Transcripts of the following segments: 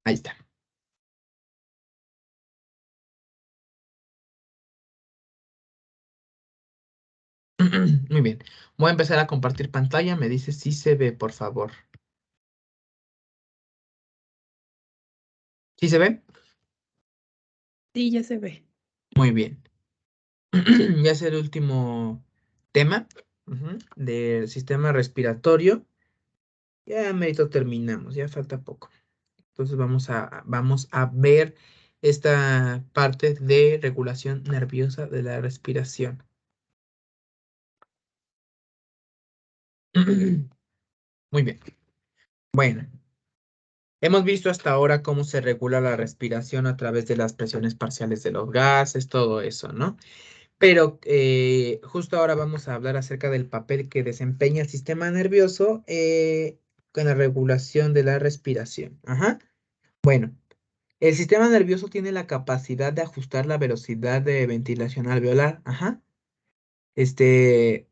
Ahí está. Muy bien. Voy a empezar a compartir pantalla. Me dice si se ve, por favor. ¿Sí se ve? Sí, ya se ve. Muy bien. Ya es el último tema del sistema respiratorio. Ya mérito terminamos, ya falta poco. Entonces vamos a ver esta parte de regulación nerviosa de la respiración. Muy bien. Bueno, hemos visto hasta ahora cómo se regula la respiración a través de las presiones parciales de los gases, todo eso, ¿no? Pero justo ahora vamos a hablar acerca del papel que desempeña el sistema nervioso con la regulación de la respiración. Ajá. Bueno, el sistema nervioso tiene la capacidad de ajustar la velocidad de ventilación alveolar. Ajá. Este,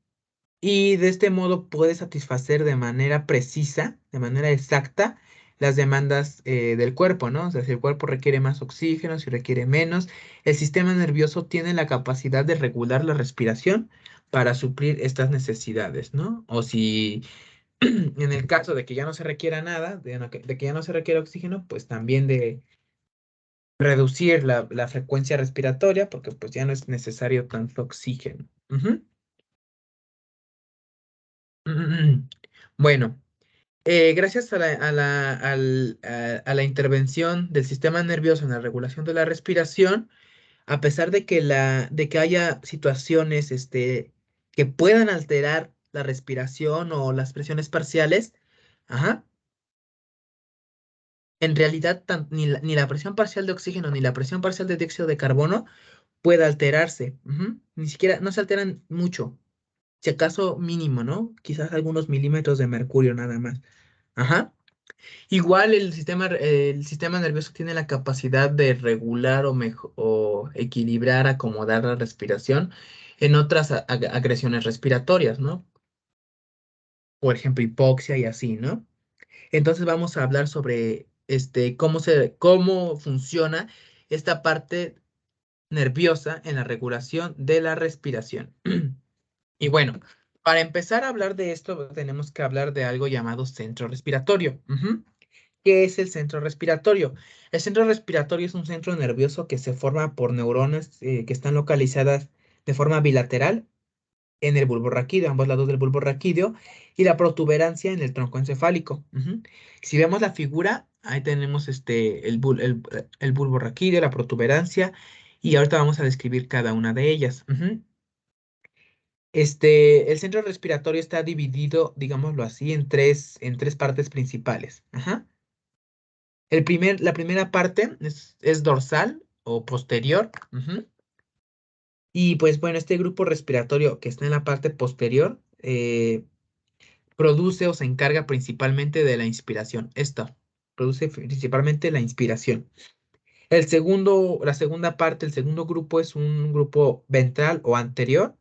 y de este modo puede satisfacer de manera precisa, de manera exacta, las demandas del cuerpo, ¿no? O sea, si el cuerpo requiere más oxígeno, si requiere menos, el sistema nervioso tiene la capacidad de regular la respiración para suplir estas necesidades, ¿no? O si en el caso de que ya no se requiera nada, de que ya no se requiere oxígeno, pues también de reducir la frecuencia respiratoria, porque pues ya no es necesario tanto oxígeno. Ujú. Bueno. Gracias a la intervención del sistema nervioso en la regulación de la respiración, a pesar de de que haya situaciones que puedan alterar la respiración o las presiones parciales, ajá, en realidad ni la presión parcial de oxígeno ni la presión parcial de dióxido de carbono puede alterarse. Ni siquiera, no se alteran mucho, si acaso mínimo, ¿no? Quizás algunos milímetros de mercurio nada más. Ajá. Igual el sistema nervioso tiene la capacidad de regular o equilibrar, acomodar la respiración en otras agresiones respiratorias, ¿no? Por ejemplo, hipoxia y así, ¿no? Entonces vamos a hablar sobre cómo funciona esta parte nerviosa en la regulación de la respiración. Y bueno, para empezar a hablar de esto, tenemos que hablar de algo llamado centro respiratorio. ¿Qué es el centro respiratorio? El centro respiratorio es un centro nervioso que se forma por neuronas que están localizadas de forma bilateral en el bulbo raquídeo, ambos lados del bulbo raquídeo, y la protuberancia en el tronco encefálico. Si vemos la figura, ahí tenemos el bulbo raquídeo, la protuberancia, y ahorita vamos a describir cada una de ellas. El centro respiratorio está dividido, digámoslo así, en tres partes principales. Ajá. La primera parte es dorsal o posterior. Y pues bueno, este grupo respiratorio que está en la parte posterior produce o se encarga principalmente de la inspiración. Esto produce principalmente la inspiración. La segunda parte, el segundo grupo es un grupo ventral o anterior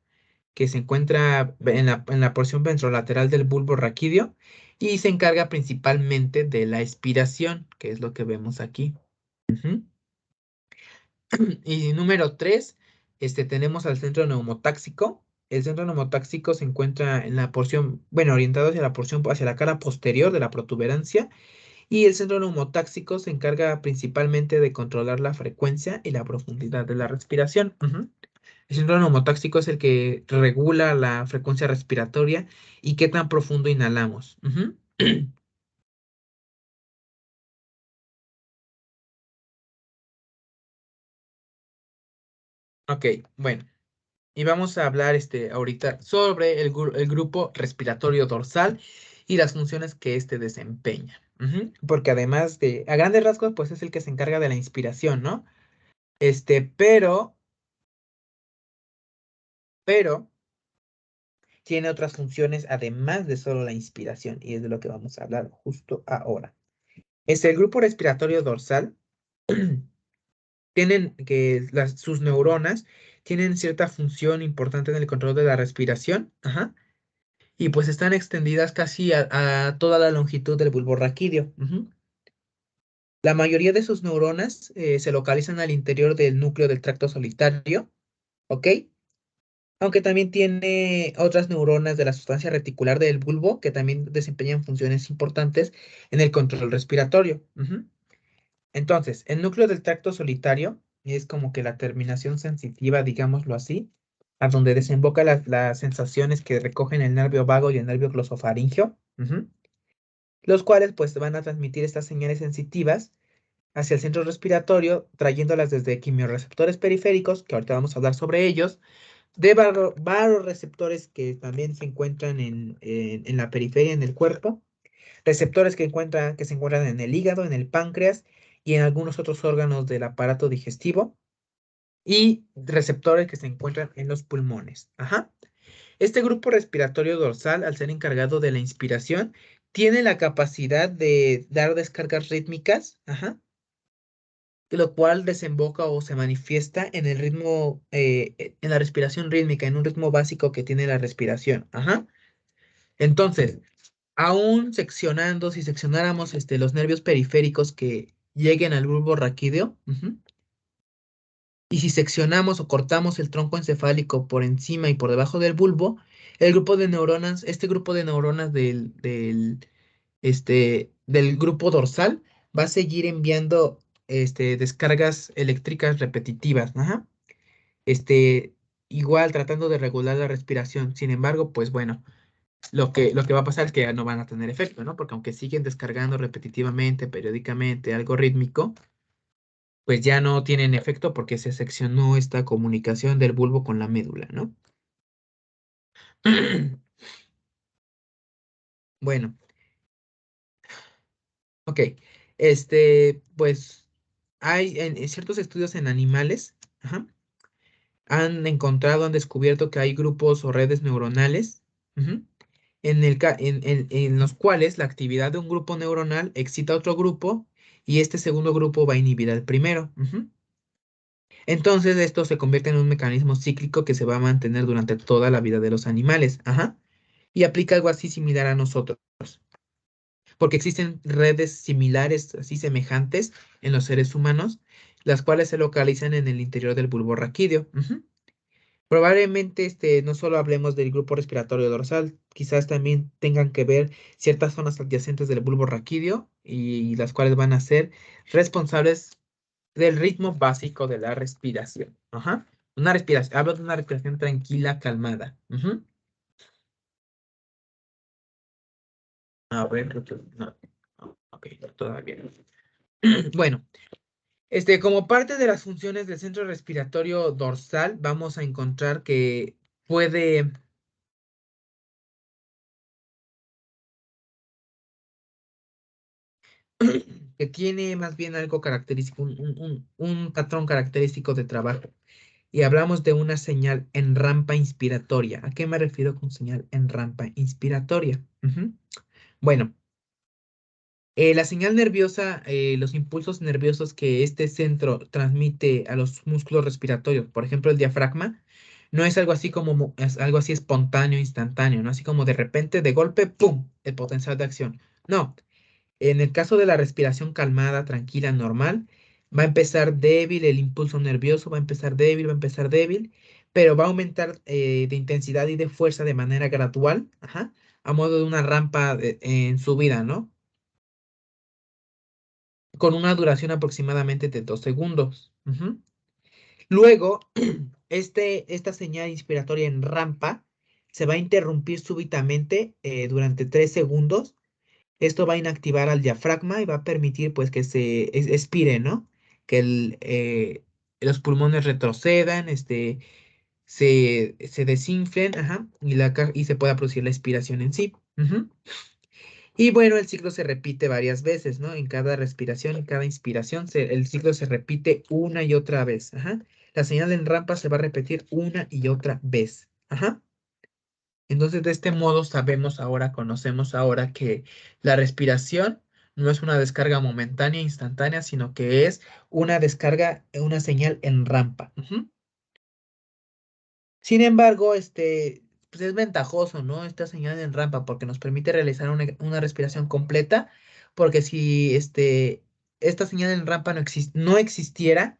que se encuentra en la porción ventrolateral del bulbo raquídeo y se encarga principalmente de la expiración, que es lo que vemos aquí. Ujú. Y número 3, tenemos al centro neumotáxico. El centro neumotáxico se encuentra en la porción, bueno, orientado hacia la porción, hacia la cara posterior de la protuberancia. Y el centro neumotáxico se encarga principalmente de controlar la frecuencia y la profundidad de la respiración. El centro neumotáxico es el que regula la frecuencia respiratoria y qué tan profundo inhalamos. Ok, bueno. Y vamos a hablar ahorita sobre el grupo respiratorio dorsal y las funciones que desempeña. Porque además a grandes rasgos, pues es el que se encarga de la inspiración, ¿no? Pero tiene otras funciones además de solo la inspiración, y es de lo que vamos a hablar justo ahora. El grupo respiratorio dorsal sus neuronas tienen cierta función importante en el control de la respiración. Ajá. Y pues están extendidas casi a toda la longitud del bulbo raquídeo. La mayoría de sus neuronas se localizan al interior del núcleo del tracto solitario, ¿ok? Aunque también tiene otras neuronas de la sustancia reticular del bulbo que también desempeñan funciones importantes en el control respiratorio. Ujú. Entonces, el núcleo del tracto solitario es como que la terminación sensitiva, digámoslo así, a donde desemboca las sensaciones que recogen el nervio vago y el nervio glosofaríngeo, ujú, los cuales pues van a transmitir estas señales sensitivas hacia el centro respiratorio, trayéndolas desde quimiorreceptores periféricos, que ahorita vamos a hablar sobre ellos, de varoreceptores que también se encuentran en la periferia en el cuerpo, receptores que se encuentran en el hígado, en el páncreas y en algunos otros órganos del aparato digestivo, y receptores que se encuentran en los pulmones. Ajá. Este grupo respiratorio dorsal, al ser encargado de la inspiración, tiene la capacidad de dar descargas rítmicas, ajá, lo cual desemboca o se manifiesta en el ritmo, en la respiración rítmica, en un ritmo básico que tiene la respiración. Ajá. Entonces, aún seccionando, si seccionáramos los nervios periféricos que lleguen al bulbo raquídeo, ujú, y si seccionamos o cortamos el tronco encefálico por encima y por debajo del bulbo, el grupo de neuronas, este grupo de neuronas del grupo dorsal va a seguir enviando descargas eléctricas repetitivas. Ajá. Este, igual tratando de regular la respiración. Sin embargo, pues bueno, lo que va a pasar es que ya no van a tener efecto, ¿no? Porque aunque siguen descargando repetitivamente, periódicamente, algo rítmico, pues ya no tienen efecto porque se seccionó esta comunicación del bulbo con la médula, ¿no? Bueno, ok. Pues hay en ciertos estudios en animales, ajá, han descubierto que hay grupos o redes neuronales, ujú, en los cuales la actividad de un grupo neuronal excita a otro grupo y este segundo grupo va a inhibir al primero. Ujú. Entonces, esto se convierte en un mecanismo cíclico que se va a mantener durante toda la vida de los animales. Ajá. Y aplica algo así similar a nosotros, porque existen redes similares, así semejantes, en los seres humanos, las cuales se localizan en el interior del bulbo raquídeo. Ujú. Probablemente no solo hablemos del grupo respiratorio dorsal, quizás también tengan que ver ciertas zonas adyacentes del bulbo raquídeo y las cuales van a ser responsables del ritmo básico de la respiración. Ajá. Una respiración, hablo de una respiración tranquila, calmada. Ujú. A ver, no. Ok, no, todavía no. Bueno, como parte de las funciones del centro respiratorio dorsal, vamos a encontrar que puede que tiene más bien algo característico, un patrón característico de trabajo. Y hablamos de una señal en rampa inspiratoria. ¿A qué me refiero con señal en rampa inspiratoria? Ujú. Bueno, la señal nerviosa, los impulsos nerviosos que este centro transmite a los músculos respiratorios, por ejemplo, el diafragma, no es algo así como es algo así espontáneo, instantáneo, ¿no? Así como de repente, de golpe, ¡pum! El potencial de acción. No, en el caso de la respiración calmada, tranquila, normal, va a empezar débil, el impulso nervioso va a empezar débil, va a empezar débil, pero va a aumentar de intensidad y de fuerza de manera gradual, ajá, a modo de una rampa en subida, ¿no? Con una duración aproximadamente de 2 segundos. Ujú. Luego, esta señal inspiratoria en rampa se va a interrumpir súbitamente durante 3 segundos. Esto va a inactivar al diafragma y va a permitir pues que se expire, ¿no? Que los pulmones retrocedan, se desinflen, ajá, y se pueda producir la expiración en sí. Ujú. Y bueno, el ciclo se repite varias veces, ¿no? En cada respiración, en cada inspiración, el ciclo se repite una y otra vez. Ajá. La señal en rampa se va a repetir una y otra vez. Ajá. Entonces, de este modo sabemos ahora, conocemos ahora que la respiración no es una descarga momentánea, instantánea, sino que es una descarga, una señal en rampa. Ujú. Sin embargo, pues es ventajoso, ¿no? Esta señal en rampa porque nos permite realizar una respiración completa, porque si esta señal en rampa no existiera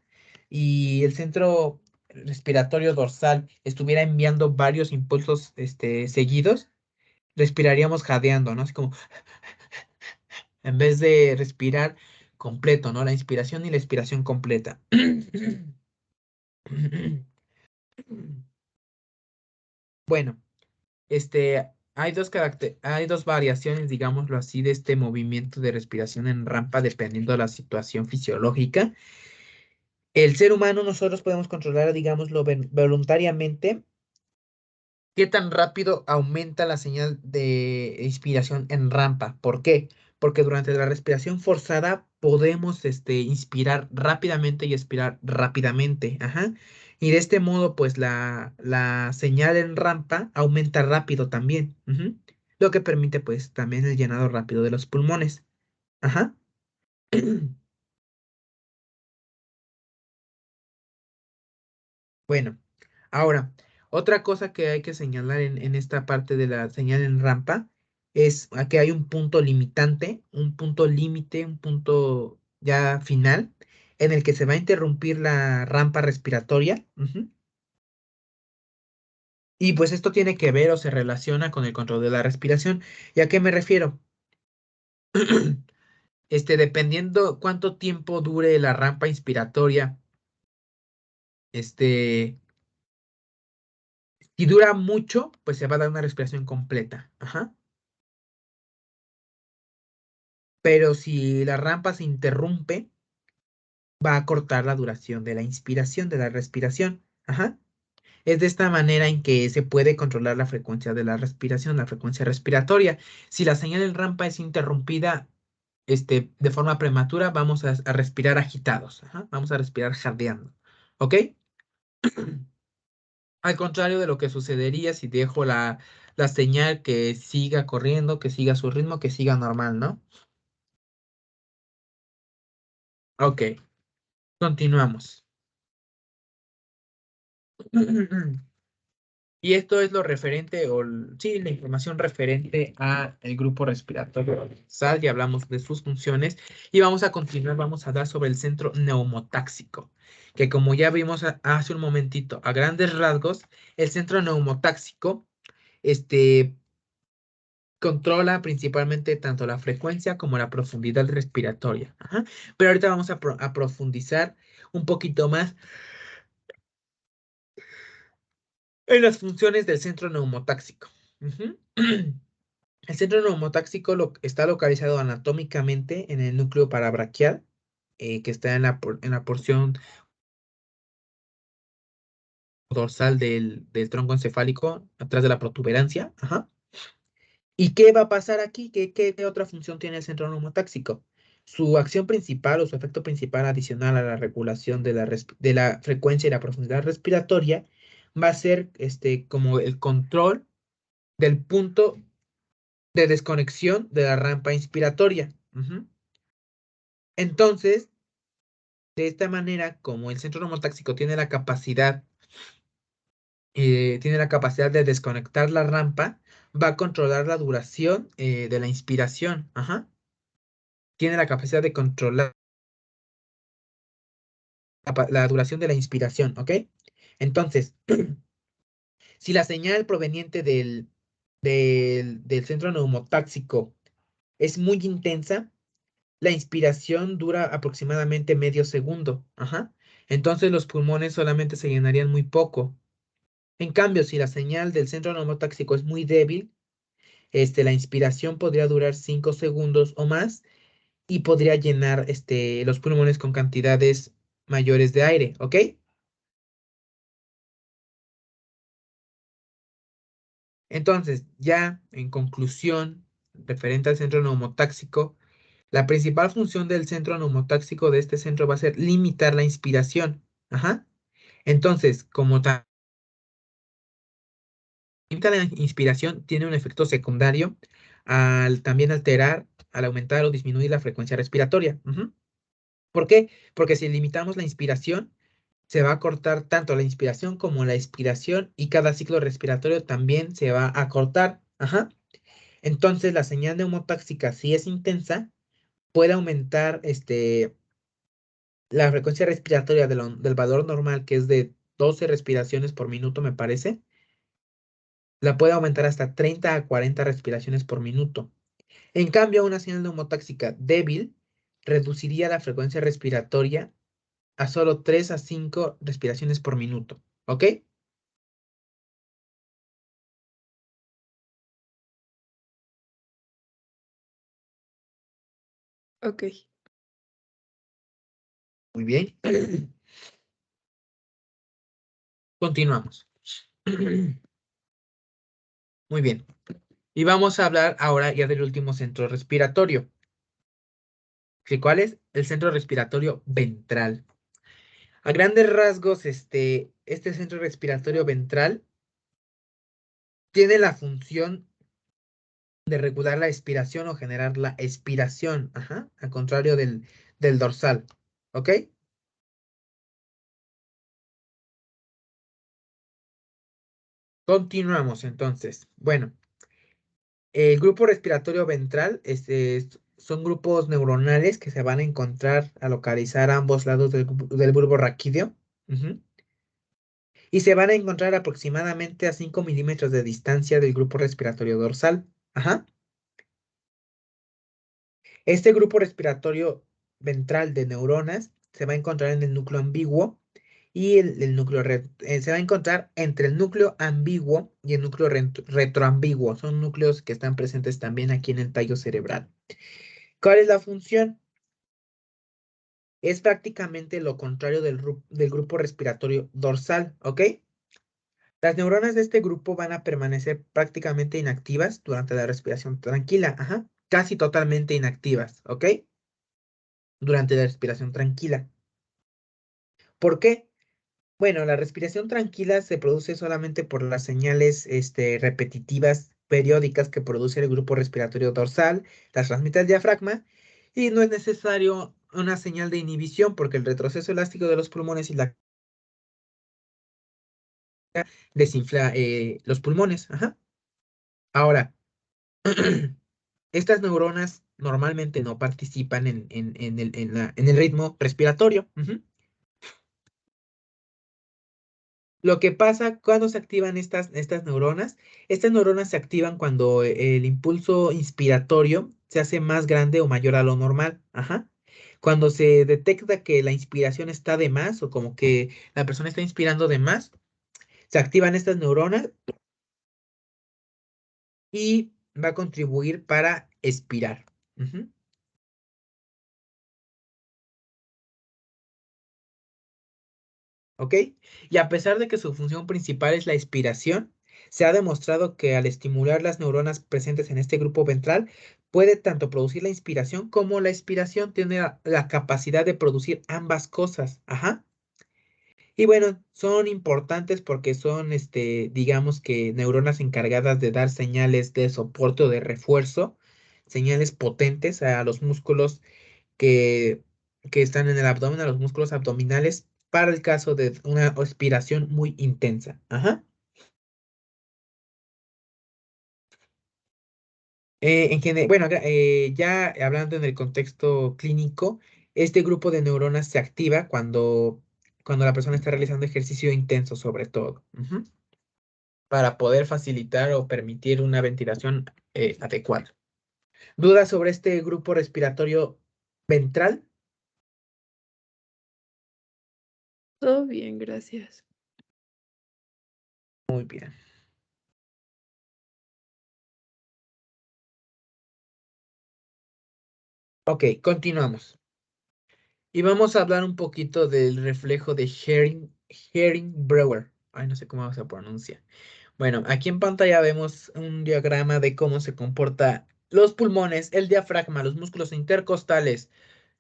y el centro respiratorio dorsal estuviera enviando varios impulsos seguidos, respiraríamos jadeando, ¿no? Así como en vez de respirar completo, ¿no? La inspiración y la expiración completa. Bueno, hay dos variaciones, digámoslo así, de este movimiento de respiración en rampa dependiendo de la situación fisiológica. El ser humano, nosotros podemos controlar, digámoslo, voluntariamente, qué tan rápido aumenta la señal de inspiración en rampa. ¿Por qué? Porque durante la respiración forzada podemos inspirar rápidamente y expirar rápidamente. Ajá. Y de este modo, pues la señal en rampa aumenta rápido también. Ujú. Lo que permite, pues, también el llenado rápido de los pulmones. Ajá. Bueno, ahora, otra cosa que hay que señalar en esta parte de la señal en rampa es que hay un punto limitante, un punto límite, un punto ya final, en el que se va a interrumpir la rampa respiratoria. Ujú. Y pues esto tiene que ver o se relaciona con el control de la respiración. ¿Y a qué me refiero? Dependiendo cuánto tiempo dure la rampa inspiratoria, si dura mucho, pues se va a dar una respiración completa. Ajá. Pero si la rampa se interrumpe, va a cortar la duración de la inspiración, de la respiración. Ajá. Es de esta manera en que se puede controlar la frecuencia de la respiración, la frecuencia respiratoria. Si la señal en rampa es interrumpida, de forma prematura, vamos a respirar agitados. Ajá. Vamos a respirar jadeando. ¿Ok? Al contrario de lo que sucedería si dejo la señal que siga corriendo, que siga su ritmo, que siga normal, ¿no? Ok, continuamos. Y esto es lo referente, sí, la información referente a el grupo respiratorio nasal. Ya hablamos de sus funciones y vamos a continuar, vamos a hablar sobre el centro neumotáxico, que como ya vimos hace un momentito, a grandes rasgos, el centro neumotáxico, este, controla principalmente tanto la frecuencia como la profundidad respiratoria. Ajá. Pero ahorita vamos a profundizar un poquito más en las funciones del centro neumotáxico. Ujú. El centro neumotáxico está localizado anatómicamente en el núcleo parabraquial, que está en la porción dorsal del tronco encefálico, atrás de la protuberancia. Ajá. ¿Y qué va a pasar aquí? ¿Qué otra función tiene el centro neumotáxico? Su acción principal o su efecto principal adicional a la regulación de la frecuencia y la profundidad respiratoria va a ser como el control del punto de desconexión de la rampa inspiratoria. Ujú. Entonces, de esta manera, como el centro neumotáxico tiene la capacidad de desconectar la rampa, va a controlar la duración de la inspiración. Ajá. Tiene la capacidad de controlar la duración de la inspiración, ¿ok? Entonces, si la señal proveniente del centro neumotáxico es muy intensa, la inspiración dura aproximadamente medio segundo. Ajá. Entonces los pulmones solamente se llenarían muy poco. En cambio, si la señal del centro neumotáxico es muy débil, la inspiración podría durar 5 segundos o más y podría llenar los pulmones con cantidades mayores de aire, ¿ok? Entonces, ya en conclusión, referente al centro neumotáxico, la principal función del centro neumotáxico de este centro va a ser limitar la inspiración. Ajá. Entonces, como limita la inspiración, tiene un efecto secundario al también al aumentar o disminuir la frecuencia respiratoria. Ujú. ¿Por qué? Porque si limitamos la inspiración, se va a cortar tanto la inspiración como la expiración y cada ciclo respiratorio también se va a cortar. Ajá. Entonces, la señal neumotáxica, si es intensa, puede aumentar la frecuencia respiratoria del valor normal, que es de 12 respiraciones por minuto, me parece, la puede aumentar hasta 30 a 40 respiraciones por minuto. En cambio, una señal neumotáxica débil reduciría la frecuencia respiratoria a solo 3 a 5 respiraciones por minuto. ¿Ok? Ok, Muy bien. Continuamos. Muy bien. Y vamos a hablar ahora ya del último centro respiratorio. ¿Cuál es? El centro respiratorio ventral. A grandes rasgos, este centro respiratorio ventral tiene la función de regular la expiración o generar la expiración, ajá, al contrario del dorsal. ¿Ok? Continuamos entonces. Bueno, el grupo respiratorio ventral son grupos neuronales que se van a encontrar a localizar a ambos lados del bulbo raquídeo. Ujú, y se van a encontrar aproximadamente a 5 milímetros de distancia del grupo respiratorio dorsal. Ajá. Este grupo respiratorio ventral de neuronas se va a encontrar en el núcleo ambiguo y el núcleo se va a encontrar entre el núcleo ambiguo y el núcleo retroambiguo. Son núcleos que están presentes también aquí en el tallo cerebral. ¿Cuál es la función? Es prácticamente lo contrario del grupo respiratorio dorsal, ¿ok? Las neuronas de este grupo van a permanecer prácticamente inactivas durante la respiración tranquila, ajá, casi totalmente inactivas, ¿ok? Durante la respiración tranquila. ¿Por qué? Bueno, la respiración tranquila se produce solamente por las señales repetitivas periódicas que produce el grupo respiratorio dorsal, las transmite al diafragma, y no es necesario una señal de inhibición porque el retroceso elástico de los pulmones y la desinfla los pulmones. Ajá. Ahora, estas neuronas normalmente no participan en el ritmo respiratorio. Ujú. Lo que pasa cuando se activan estas neuronas se activan cuando el impulso inspiratorio se hace más grande o mayor a lo normal. Ajá. Cuando se detecta que la inspiración está de más o como que la persona está inspirando de más, se activan estas neuronas y va a contribuir para expirar. Ujú. ¿Ok? Y a pesar de que su función principal es la expiración, se ha demostrado que al estimular las neuronas presentes en este grupo ventral, puede tanto producir la inspiración como la expiración. Tiene la capacidad de producir ambas cosas. Ajá. Y bueno, son importantes porque son, digamos que neuronas encargadas de dar señales de soporte o de refuerzo, señales potentes a los músculos que, que están en el abdomen, a los músculos abdominales, para el caso de una expiración muy intensa. Ajá. Bueno, ya hablando en el contexto clínico, este grupo de neuronas se activa cuando la persona está realizando ejercicio intenso, sobre todo, ujú, para poder facilitar o permitir una ventilación adecuada. ¿Dudas sobre este grupo respiratorio ventral? todo bien, gracias. Muy bien. Ok, continuamos. Y vamos a hablar un poquito del reflejo de Hering-Breuer. Ay, no sé cómo se pronuncia. Bueno, aquí en pantalla vemos un diagrama de cómo se comporta los pulmones, el diafragma, los músculos intercostales,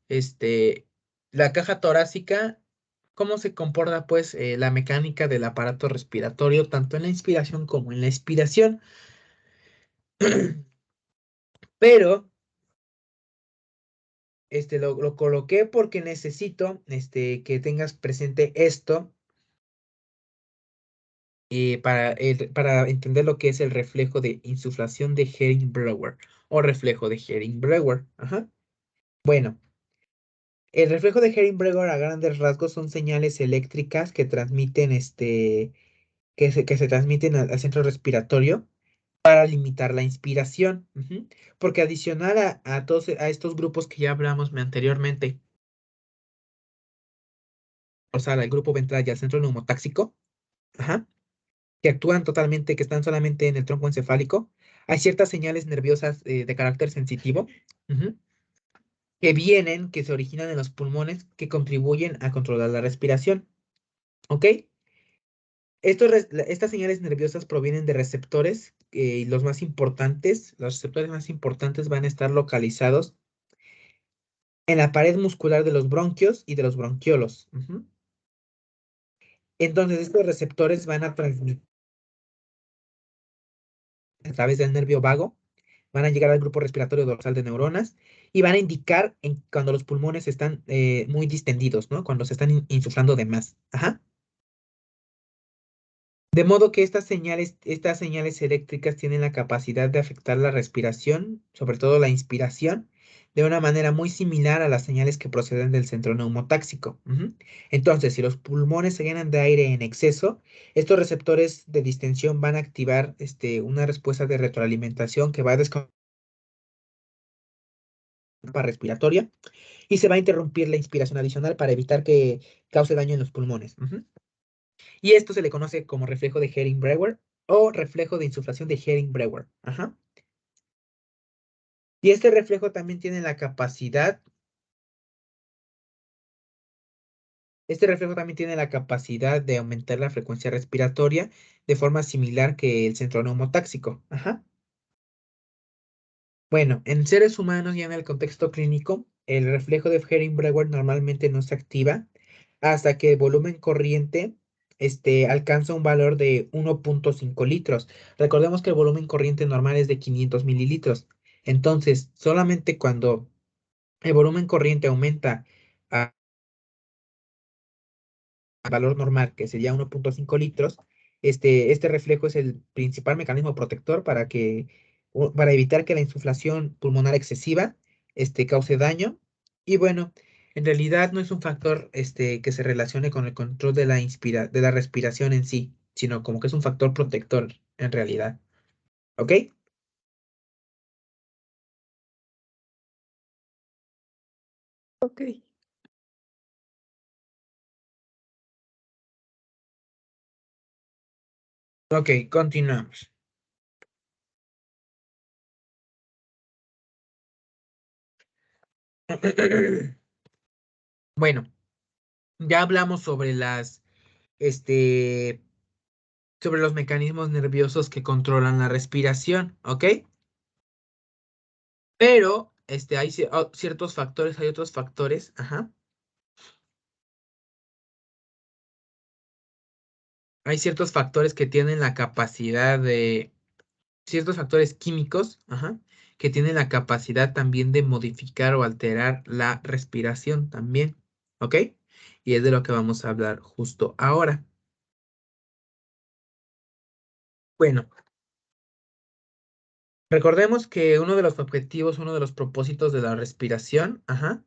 este, la caja torácica, cómo se comporta pues la mecánica del aparato respiratorio, tanto en la inspiración como en la expiración. Pero lo coloqué porque necesito que tengas presente esto para entender lo que es el reflejo de insuflación de Hering-Breuer o reflejo de Hering-Breuer. Ajá. Bueno, el reflejo de Hering-Bregor a grandes rasgos son señales eléctricas que transmiten, que se transmiten al centro respiratorio para limitar la inspiración. Porque adicional a todos a estos grupos que ya hablamos anteriormente, o sea, al grupo ventral y al centro neumotáxico, ajá, que actúan totalmente, que están solamente en el tronco encefálico, hay ciertas señales nerviosas de carácter sensitivo, ujú, que se originan en los pulmones, que contribuyen a controlar la respiración. ¿Ok? Estas señales nerviosas provienen de receptores y los receptores más importantes van a estar localizados en la pared muscular de los bronquios y de los bronquiolos. Entonces, estos receptores van a transmitir a través del nervio vago, van a llegar al grupo respiratorio dorsal de neuronas y van a indicar cuando los pulmones están muy distendidos, ¿no? Cuando se están insuflando de más. Ajá. De modo que estas señales eléctricas tienen la capacidad de afectar la respiración, sobre todo la inspiración, de una manera muy similar a las señales que proceden del centro neumotáxico. Entonces, si los pulmones se llenan de aire en exceso, estos receptores de distensión van a activar una respuesta de retroalimentación que va a desconectar la respiratoria y se va a interrumpir la inspiración adicional para evitar que cause daño en los pulmones. Y esto se le conoce como reflejo de Hering-Bregor o reflejo de insuflación de Hering-Bregor. Ajá. Y este reflejo también tiene la capacidad de aumentar la frecuencia respiratoria de forma similar que el centro neumotáxico. Ajá. Bueno, en seres humanos y en el contexto clínico, el reflejo de Hering-Bregor normalmente no se activa hasta que el volumen corriente alcanza un valor de 1.5 litros. Recordemos que el volumen corriente normal es de 500 mililitros. Entonces, solamente cuando el volumen corriente aumenta a valor normal, que sería 1.5 litros, este reflejo es el principal mecanismo protector para evitar que la insuflación pulmonar excesiva cause daño. Y bueno, en realidad no es un factor que se relacione con el control de la respiración en sí, sino como que es un factor protector en realidad. ¿Ok? Ok. Ok, continuamos. Bueno, ya hablamos este, sobre los mecanismos nerviosos que controlan la respiración, ¿ok? Pero hay ciertos factores, hay otros factores, ajá. Hay ciertos factores que tienen la capacidad ciertos factores químicos, ajá, que tienen la capacidad también de modificar o alterar la respiración también, ¿ok? Y es de lo que vamos a hablar justo ahora. Bueno, recordemos que uno de los objetivos, uno de los propósitos de la respiración, ajá,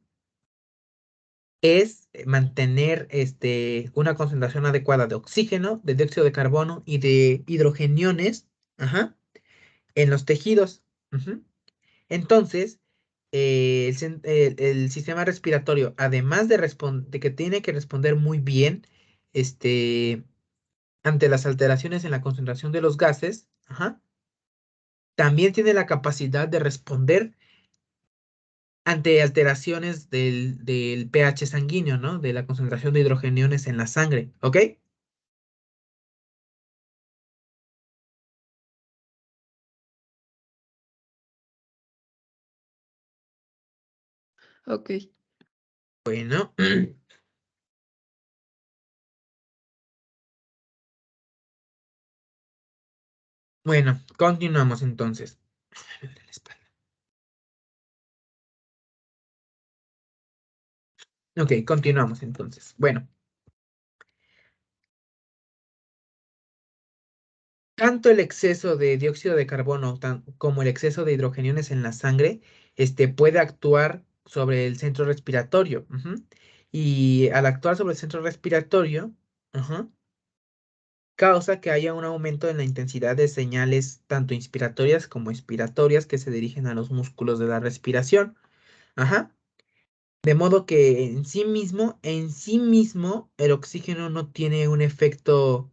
es mantener una concentración adecuada de oxígeno, de dióxido de carbono y de hidrogeniones, ajá, en los tejidos. Ujú. Entonces, el sistema respiratorio, además de que tiene que responder muy bien ante las alteraciones en la concentración de los gases, ajá, también tiene la capacidad de responder ante alteraciones del pH sanguíneo, ¿no? De la concentración de hidrogeniones en la sangre, ¿ok? Ok. Bueno, bueno, continuamos entonces. Me duele la espalda. Ok, continuamos entonces. Bueno, tanto el exceso de dióxido de carbono como el exceso de hidrogeniones en la sangre, puede actuar sobre el centro respiratorio. Y al actuar sobre el centro respiratorio, causa que haya un aumento en la intensidad de señales tanto inspiratorias como expiratorias que se dirigen a los músculos de la respiración. Ajá. De modo que en sí mismo, el oxígeno no tiene un efecto,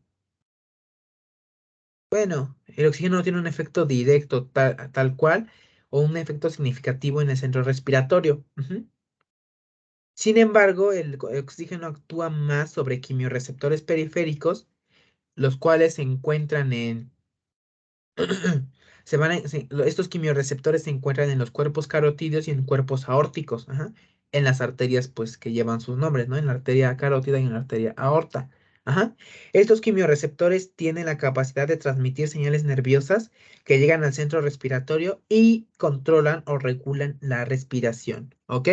bueno, el oxígeno no tiene un efecto directo tal cual o un efecto significativo en el centro respiratorio. Sin embargo, el oxígeno actúa más sobre quimiorreceptores periféricos, los cuales se encuentran en estos quimiorreceptores se encuentran en los cuerpos carotídeos y en cuerpos aórticos, en las arterias, pues, que llevan sus nombres, ¿no? En la arteria carótida y en la arteria aorta. Estos quimiorreceptores tienen la capacidad de transmitir señales nerviosas que llegan al centro respiratorio y controlan o regulan la respiración, ¿ok?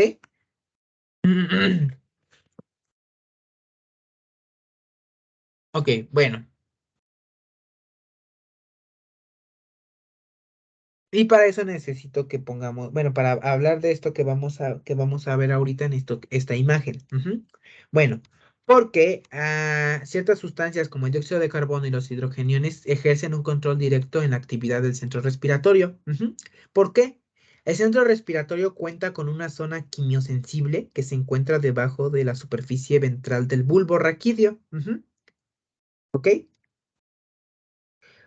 Ok, bueno. Y para eso necesito que pongamos, bueno, para hablar de esto que vamos a ver ahorita en esta imagen. Bueno, porque ciertas sustancias como el dióxido de carbono y los hidrogeniones ejercen un control directo en la actividad del centro respiratorio. ¿Por qué? El centro respiratorio cuenta con una zona quimiosensible que se encuentra debajo de la superficie ventral del bulbo raquídeo. ¿Ok?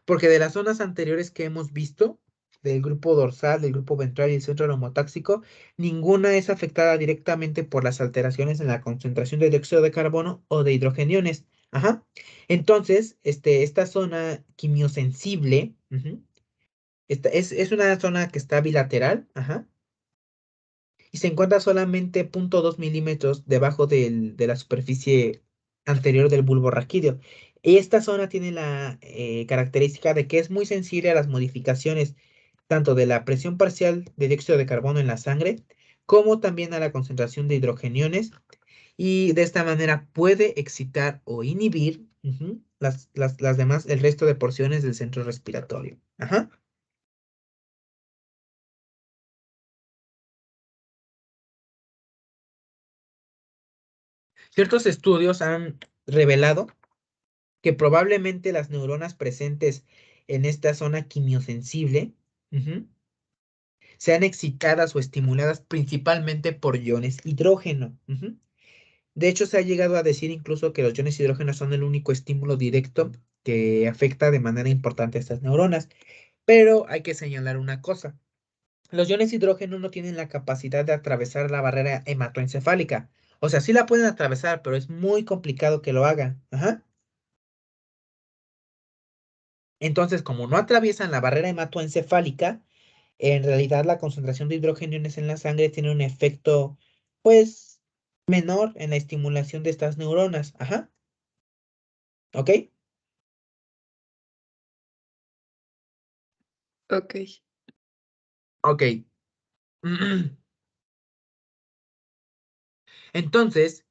Porque de las zonas anteriores que hemos visto, del grupo dorsal, del grupo ventral y el centro neumotáxico, ninguna es afectada directamente por las alteraciones en la concentración de dióxido de carbono o de hidrogeniones. Ajá. Entonces, esta zona quimiosensible, es una zona que está bilateral, y se encuentra solamente 0,2 milímetros debajo de la superficie anterior del bulbo raquídeo. Y esta zona tiene la característica de que es muy sensible a las modificaciones tanto de la presión parcial de dióxido de carbono en la sangre, como también a la concentración de hidrogeniones, y de esta manera puede excitar o inhibir las demás, el resto de porciones del centro respiratorio. Ciertos estudios han revelado que probablemente las neuronas presentes en esta zona quimiosensible sean excitadas o estimuladas principalmente por iones hidrógeno. De hecho, se ha llegado a decir incluso que los iones hidrógeno son el único estímulo directo que afecta de manera importante a estas neuronas. Pero hay que señalar una cosa. Los iones hidrógeno no tienen la capacidad de atravesar la barrera hematoencefálica. O sea, sí la pueden atravesar, pero es muy complicado que lo hagan. Entonces, como no atraviesan la barrera hematoencefálica, en realidad la concentración de hidrogeniones en la sangre tiene un efecto, pues, menor en la estimulación de estas neuronas. ¿Ok? Ok. Ok. Entonces,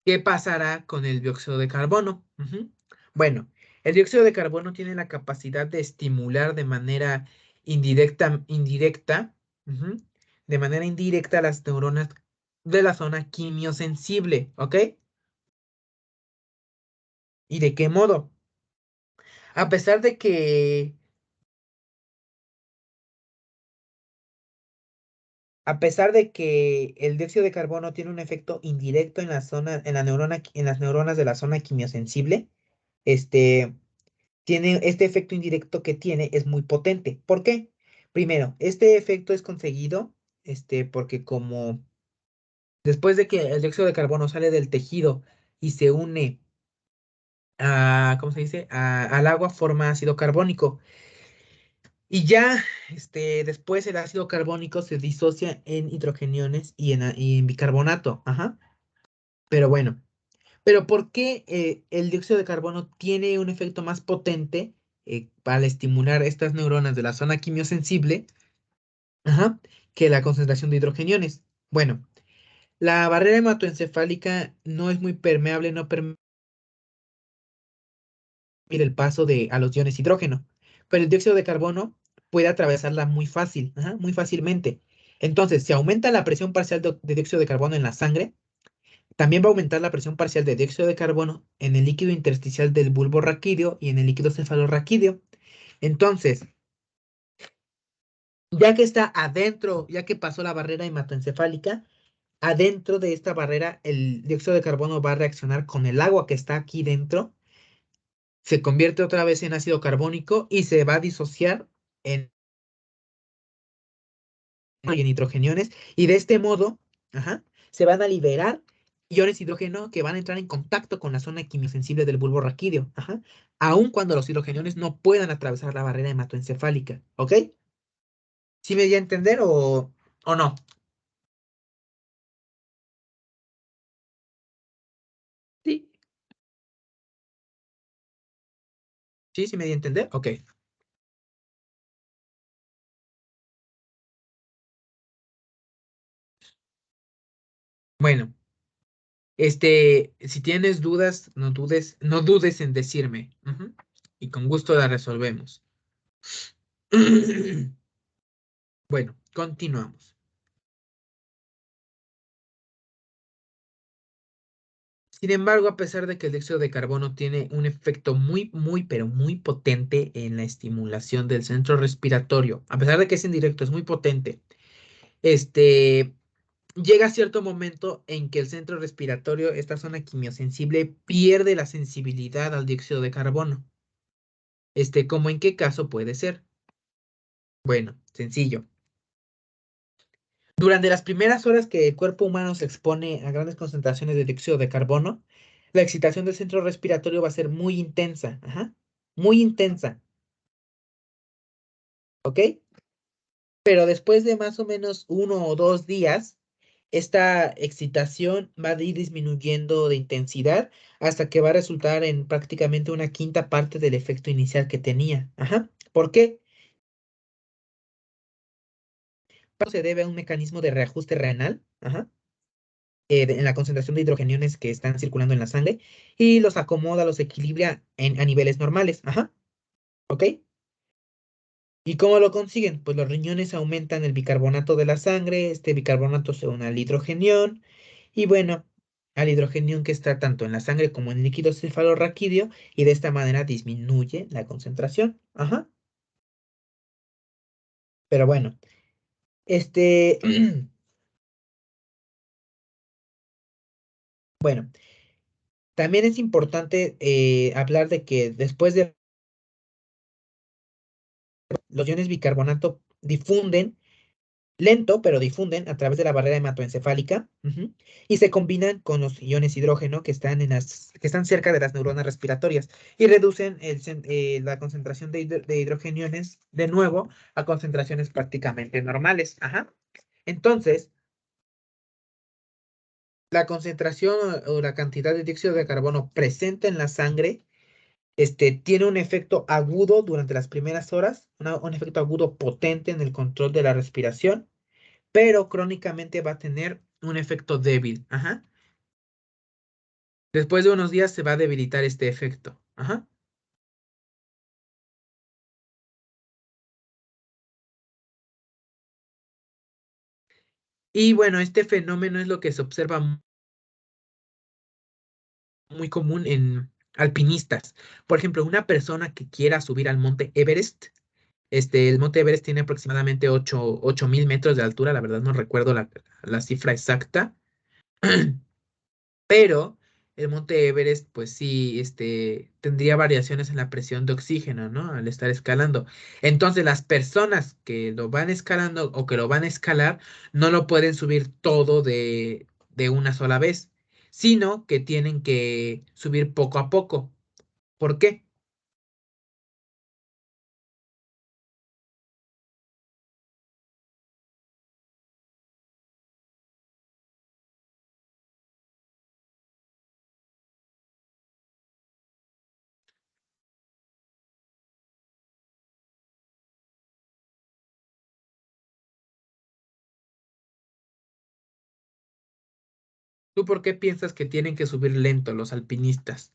¿qué pasará con el dióxido de carbono? Bueno, el dióxido de carbono tiene la capacidad de estimular de manera indirecta, ujú, de manera indirecta las neuronas de la zona quimiosensible, ¿ok? ¿Y de qué modo? A pesar de que, a pesar de que el dióxido de carbono tiene un efecto indirecto en las neuronas de la zona quimiosensible, este, este efecto indirecto que tiene es muy potente. ¿Por qué? Primero, este efecto es conseguido, porque como después de que el dióxido de carbono sale del tejido y se une ¿cómo se dice? Al agua, forma ácido carbónico. Y ya, después el ácido carbónico se disocia en hidrogeniones y en bicarbonato. Pero bueno, pero ¿por qué el dióxido de carbono tiene un efecto más potente para estimular estas neuronas de la zona quimiosensible, ajá, que la concentración de hidrogeniones? Bueno, la barrera hematoencefálica no es muy permeable, no permite el paso a los iones hidrógeno, pero el dióxido de carbono puede atravesarla muy fácil, muy fácilmente. Entonces, si aumenta la presión parcial de dióxido de carbono en la sangre, también va a aumentar la presión parcial de dióxido de carbono en el líquido intersticial del bulbo raquídeo y en el líquido cefalorraquídeo. Entonces, ya que está adentro, ya que pasó la barrera hematoencefálica, adentro de esta barrera el dióxido de carbono va a reaccionar con el agua que está aquí dentro, se convierte otra vez en ácido carbónico y se va a disociar en, y en hidrogeniones y de este modo, se van a liberar iones de hidrógeno que van a entrar en contacto con la zona quimiosensible del bulbo raquídeo, aun cuando los hidrogeniones no puedan atravesar la barrera hematoencefálica, ¿ok? ¿Sí me di a entender o no? Sí. ¿Sí? ¿Sí me di a entender? Ok. Bueno, si tienes dudas, no dudes en decirme. Y con gusto la resolvemos. Bueno, continuamos. Sin embargo, a pesar de que el dióxido de carbono tiene un efecto pero muy potente en la estimulación del centro respiratorio, a pesar de que es indirecto, es muy potente, este, llega cierto momento en que el centro respiratorio, esta zona quimiosensible, pierde la sensibilidad al dióxido de carbono. ¿Cómo en qué caso puede ser? Bueno, sencillo. Durante las primeras horas que el cuerpo humano se expone a grandes concentraciones de dióxido de carbono, la excitación del centro respiratorio va a ser muy intensa, muy intensa, ¿ok? Pero después de más o menos 1 o 2 días, esta excitación va a ir disminuyendo de intensidad hasta que va a resultar en prácticamente una quinta parte del efecto inicial que tenía, ¿Por qué? Se debe a un mecanismo de reajuste renal, en la concentración de hidrogeniones que están circulando en la sangre y los acomoda, los equilibra a niveles normales. ¿Ok? ¿Y cómo lo consiguen? Pues los riñones aumentan el bicarbonato de la sangre, este bicarbonato se une al hidrogenión y bueno, al hidrogenión que está tanto en la sangre como en el líquido cefalorraquídeo y de esta manera disminuye la concentración. Pero bueno, este, bueno, también es importante hablar de que después de los iones bicarbonato difunden lento, pero difunden a través de la barrera hematoencefálica y se combinan con los iones hidrógeno que están cerca de las neuronas respiratorias y reducen la concentración de hidrogeniones de nuevo a concentraciones prácticamente normales. Entonces, la concentración o la cantidad de dióxido de carbono presente en la sangre tiene un efecto agudo durante las primeras horas, un efecto agudo potente en el control de la respiración, pero crónicamente va a tener un efecto débil. Después de unos días se va a debilitar este efecto. Y bueno, este fenómeno es lo que se observa muy común en alpinistas. Por ejemplo, una persona que quiera subir al monte Everest, el monte Everest tiene aproximadamente 8.000 metros de altura, la verdad no recuerdo la cifra exacta, pero el monte Everest, pues sí, tendría variaciones en la presión de oxígeno, ¿no? Al estar escalando. Entonces, las personas que lo van escalando o que lo van a escalar, no lo pueden subir todo de una sola vez, sino que tienen que subir poco a poco. ¿Por qué? ¿Tú por qué piensas que tienen que subir lento los alpinistas?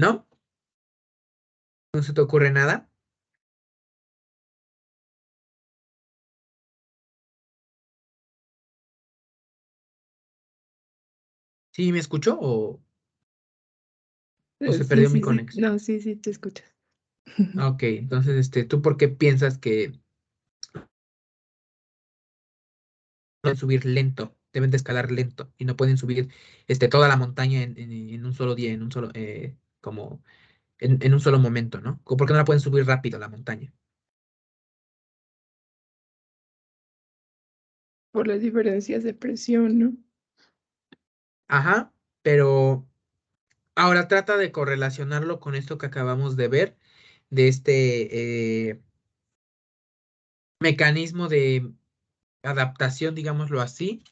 ¿No? ¿No se te ocurre nada? ¿Sí me escuchó o se Sí, perdió mi sí, sí. conexión? No, sí, sí, te escuchas. Ah, ok, entonces, ¿tú por qué piensas que pueden subir lento? Deben de escalar lento y no pueden subir toda la montaña en un solo día, como en un solo momento, ¿no? ¿Por qué no la pueden subir rápido la montaña? Por las diferencias de presión, ¿no? Ajá, pero ahora trata de correlacionarlo con esto que acabamos de ver, de mecanismo de adaptación, digámoslo así.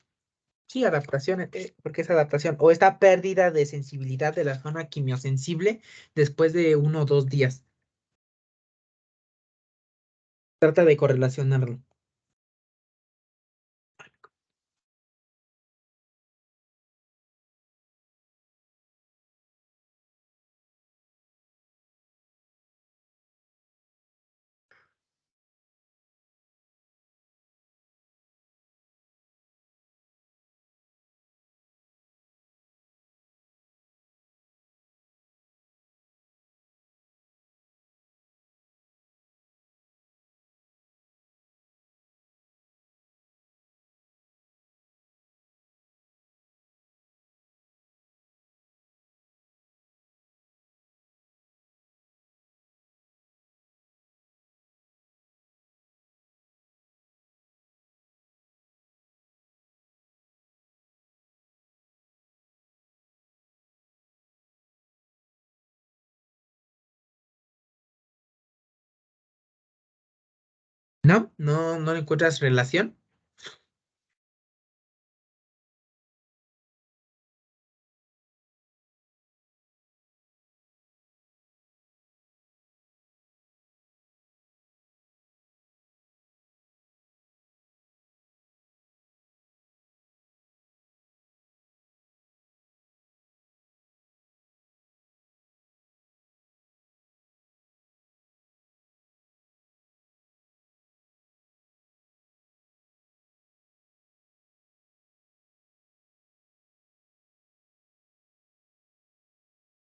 Sí, adaptación, porque es adaptación. O esta pérdida de sensibilidad de la zona quimiosensible después de 1 o 2 días. Trata de correlacionarlo. ¿No? ¿No le encuentras relación?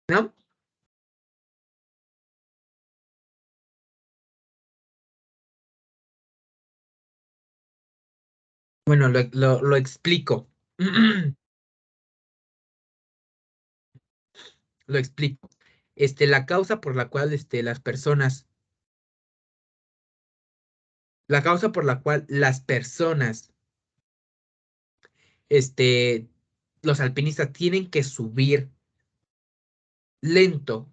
¿No? Bueno, lo explico. Lo explico. La causa por la cual la causa por la cual las personas, este, los alpinistas tienen que subir lento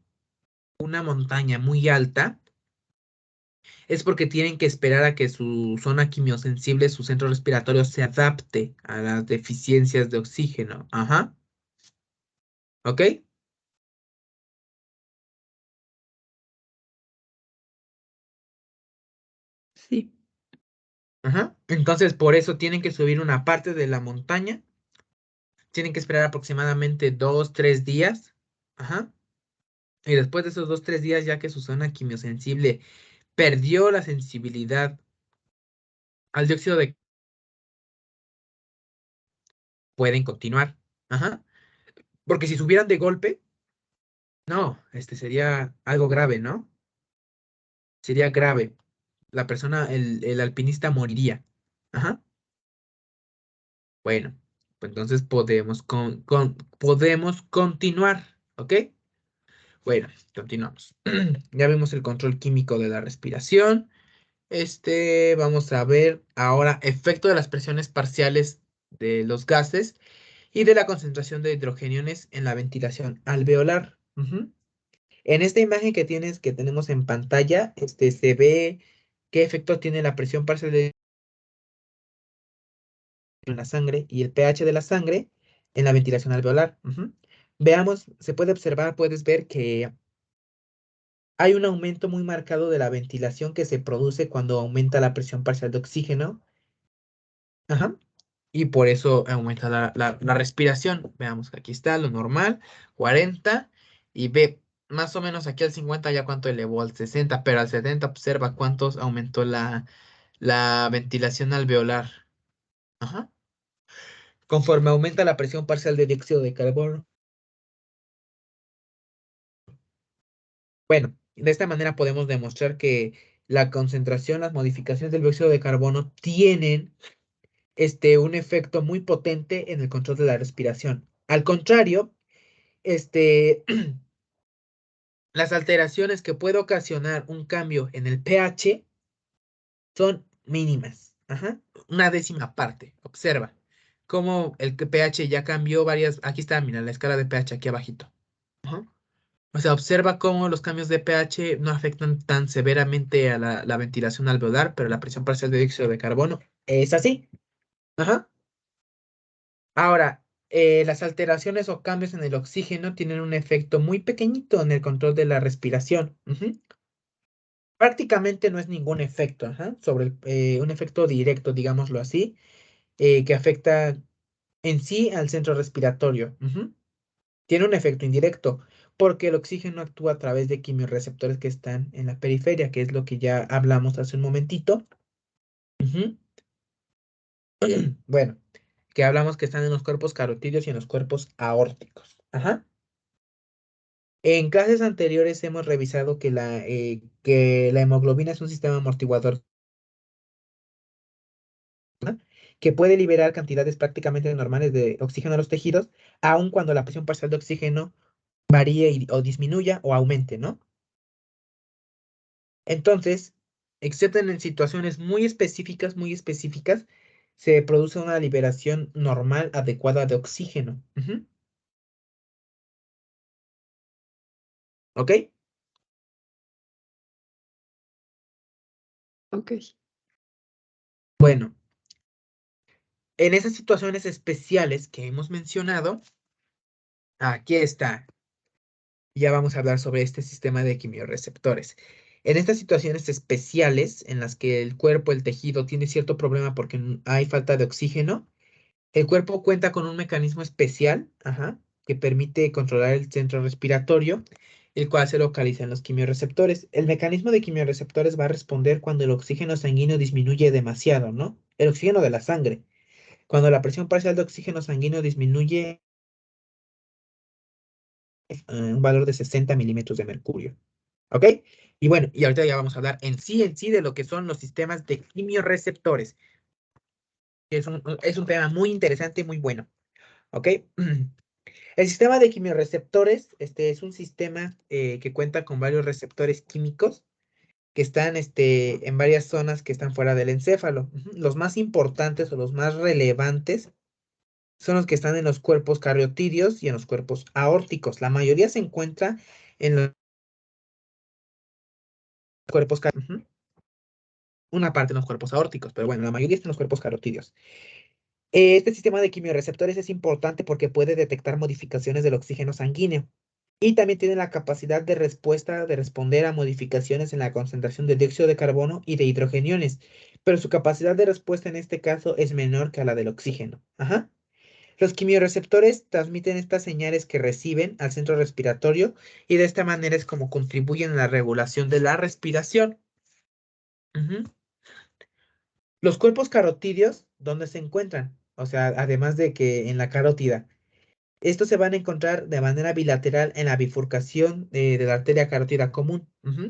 una montaña muy alta, es porque tienen que esperar a que su zona quimiosensible, su centro respiratorio, se adapte a las deficiencias de oxígeno. Ajá. ¿Ok? Sí, Ajá. Entonces, por eso tienen que subir una parte de la montaña. Tienen que esperar aproximadamente 2, 3 días. Ajá. Y después de esos 2, 3 días, ya que su zona quimiosensible perdió la sensibilidad al dióxido de pueden continuar. Ajá. Porque si subieran de golpe, no, sería algo grave, ¿no? Sería grave. La persona, el alpinista moriría. Ajá. Bueno, pues entonces podemos continuar, ¿ok? Bueno, continuamos. Ya vimos el control químico de la respiración. Vamos a ver ahora efecto de las presiones parciales de los gases y de la concentración de hidrogeniones en la ventilación alveolar. Ujú. En esta imagen que tenemos en pantalla, se ve qué efecto tiene la presión parcial en la sangre y el pH de la sangre en la ventilación alveolar. Ujú. Veamos, se puede observar, puedes ver que hay un aumento muy marcado de la ventilación que se produce cuando aumenta la presión parcial de oxígeno. Ajá. Y por eso aumenta la respiración. Veamos que aquí está lo normal, 40 y ve. más o menos aquí al 50 ya cuánto elevó al 60, pero al 70 observa cuántos aumentó la ventilación alveolar. Ajá. Conforme aumenta la presión parcial de dióxido de carbono. Bueno, de esta manera podemos demostrar que la concentración, las modificaciones del dióxido de carbono tienen un efecto muy potente en el control de la respiración. Al contrario, las alteraciones que puede ocasionar un cambio en el pH son mínimas. Ajá. Una décima parte. Observa cómo el pH ya cambió varias. Aquí está, mira, la escala de pH aquí abajito. Ajá. O sea, observa cómo los cambios de pH no afectan tan severamente a la ventilación alveolar, pero la presión parcial de dióxido de carbono es así. Ajá. Ahora, las alteraciones o cambios en el oxígeno tienen un efecto muy pequeñito en el control de la respiración. Ujú. Prácticamente no es ningún efecto, ajá, sobre un efecto directo, digámoslo así, que afecta en sí al centro respiratorio. Ujú. Tiene un efecto indirecto, porque el oxígeno actúa a través de quimiorreceptores que están en la periferia, que es lo que ya hablamos hace un momentito. Ujú. Bueno, que hablamos que están en los cuerpos carotídeos y en los cuerpos aórticos. Ajá. En clases anteriores hemos revisado que la hemoglobina es un sistema amortiguador, ¿no? Que puede liberar cantidades prácticamente normales de oxígeno a los tejidos, aun cuando la presión parcial de oxígeno varíe o disminuya o aumente, ¿no? Entonces, excepto en situaciones muy específicas, se produce una liberación normal adecuada de oxígeno. Ujú. ¿Ok? Ok. Bueno, en esas situaciones especiales que hemos mencionado, aquí está. Ya vamos a hablar sobre este sistema de quimiorreceptores. En estas situaciones especiales en las que el cuerpo, el tejido, tiene cierto problema porque hay falta de oxígeno, el cuerpo cuenta con un mecanismo especial, ajá, que permite controlar el centro respiratorio, el cual se localiza en los quimiorreceptores. El mecanismo de quimiorreceptores va a responder cuando el oxígeno sanguíneo disminuye demasiado, ¿no? El oxígeno de la sangre. Cuando la presión parcial de oxígeno sanguíneo disminuye un valor de 60 milímetros de mercurio. ¿Ok? Y bueno, y ahorita ya vamos a hablar en sí de lo que son los sistemas de quimiorreceptores, que es un tema muy interesante y muy bueno. ¿Ok? El sistema de quimiorreceptores, es un sistema que cuenta con varios receptores químicos que están en varias zonas que están fuera del encéfalo. Ujú. Los más importantes o los más relevantes son los que están en los cuerpos cariotidios y en los cuerpos aórticos. La mayoría se encuentra en los cuerpos cariotidios. Una parte en los cuerpos aórticos, pero bueno, la mayoría está en los cuerpos carotídeos. Este sistema de quimiorreceptores es importante porque puede detectar modificaciones del oxígeno sanguíneo y también tiene la capacidad de respuesta de responder a modificaciones en la concentración de dióxido de carbono y de hidrogeniones, pero su capacidad de respuesta en este caso es menor que a la del oxígeno. Ajá. Los quimiorreceptores transmiten estas señales que reciben al centro respiratorio y de esta manera es como contribuyen a la regulación de la respiración. Ujú. Los cuerpos carotídeos, ¿dónde se encuentran? O sea, además de que en la carótida. Estos se van a encontrar de manera bilateral en la bifurcación de la arteria carótida común. Ujú.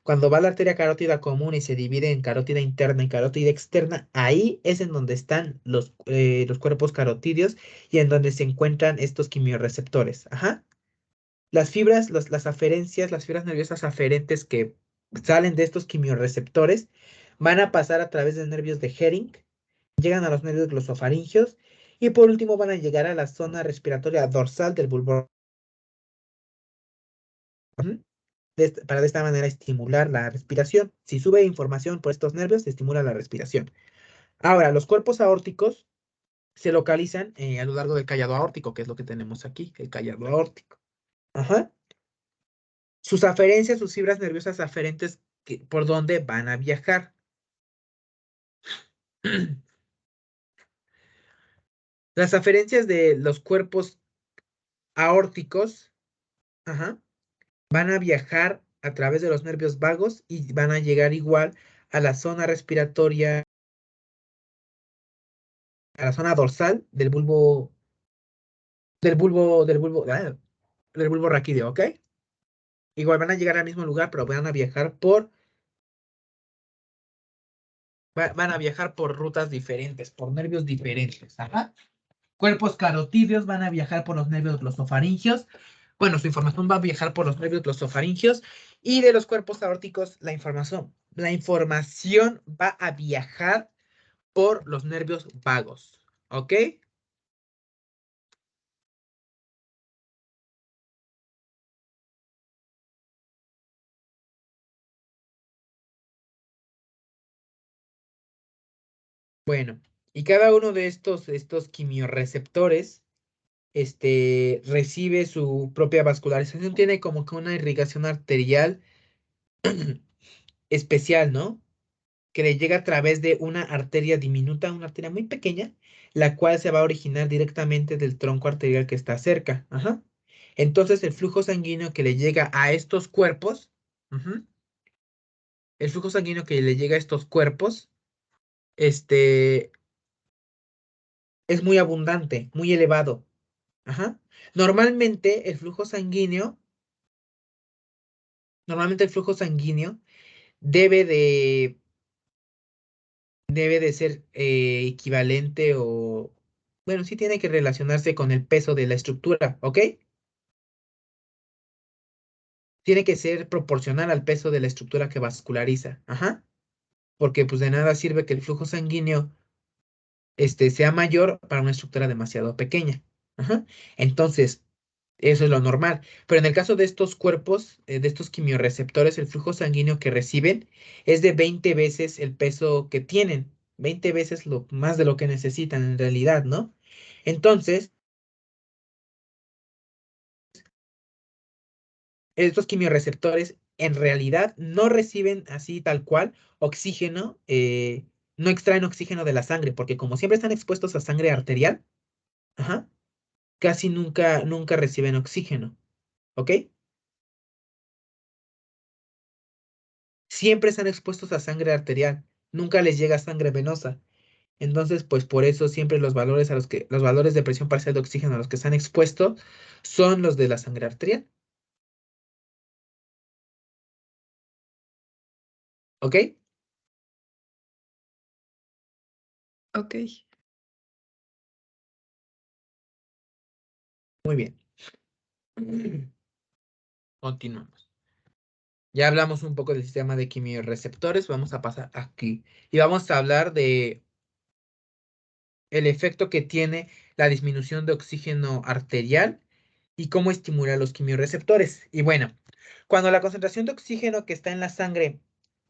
Cuando va la arteria carótida común y se divide en carótida interna y carótida externa, ahí es en donde están los cuerpos carotídeos y en donde se encuentran estos quimiorreceptores. Ajá. Las fibras, las aferencias, las fibras nerviosas aferentes que salen de estos quimiorreceptores van a pasar a través de nervios de Hering, llegan a los nervios glosofaringeos y por último van a llegar a la zona respiratoria dorsal del bulbo para de esta manera estimular la respiración. Si sube información por estos nervios, se estimula la respiración. Ahora, los cuerpos aórticos se localizan a lo largo del callado aórtico, que es lo que tenemos aquí, el callado aórtico. Ajá. Sus aferencias, sus fibras nerviosas aferentes, por dónde van a viajar. Las aferencias de los cuerpos aórticos, ajá, van a viajar a través de los nervios vagos y van a llegar igual a la zona respiratoria, a la zona dorsal del bulbo raquídeo, ¿ok? Igual van a llegar al mismo lugar, pero van a viajar van a viajar por rutas diferentes, por nervios diferentes. Ajá. Cuerpos carotídeos van a viajar por los nervios glosofaringios. Bueno, su información va a viajar por los nervios glosofaringios. Y de los cuerpos aórticos, la información va a viajar por los nervios vagos. ¿Ok? Bueno, y cada uno de estos quimiorreceptores recibe su propia vascularización. Tiene como que una irrigación arterial especial, ¿no? Que le llega a través de una arteria diminuta, una arteria muy pequeña, la cual se va a originar directamente del tronco arterial que está cerca. Ajá. Entonces, el flujo sanguíneo que le llega a estos cuerpos, ujú, el flujo sanguíneo que le llega a estos cuerpos, este, es muy abundante, muy elevado. Ajá. Normalmente el flujo sanguíneo, normalmente el flujo sanguíneo debe de, debe de ser equivalente o, bueno, sí tiene que relacionarse con el peso de la estructura, ¿ok? Tiene que ser proporcional al peso de la estructura que vasculariza, ajá, porque pues de nada sirve que el flujo sanguíneo sea mayor para una estructura demasiado pequeña, ajá. Entonces, eso es lo normal. Pero en el caso de estos cuerpos, de estos quimiorreceptores, el flujo sanguíneo que reciben es de 20 veces el peso que tienen, 20 veces lo más de lo que necesitan en realidad, ¿no? Entonces, estos quimiorreceptores en realidad no reciben así tal cual oxígeno, no extraen oxígeno de la sangre, porque como siempre están expuestos a sangre arterial, ajá, casi nunca reciben oxígeno, ¿ok? Siempre están expuestos a sangre arterial, nunca les llega sangre venosa. Entonces, pues por eso siempre los valores de presión parcial de oxígeno a los que están expuestos son los de la sangre arterial, ¿ok? Ok. Muy bien. Continuamos. Ya hablamos un poco del sistema de quimiorreceptores, vamos a pasar aquí y vamos a hablar de el efecto que tiene la disminución de oxígeno arterial y cómo estimula los quimiorreceptores. Y bueno, cuando la concentración de oxígeno que está en la sangre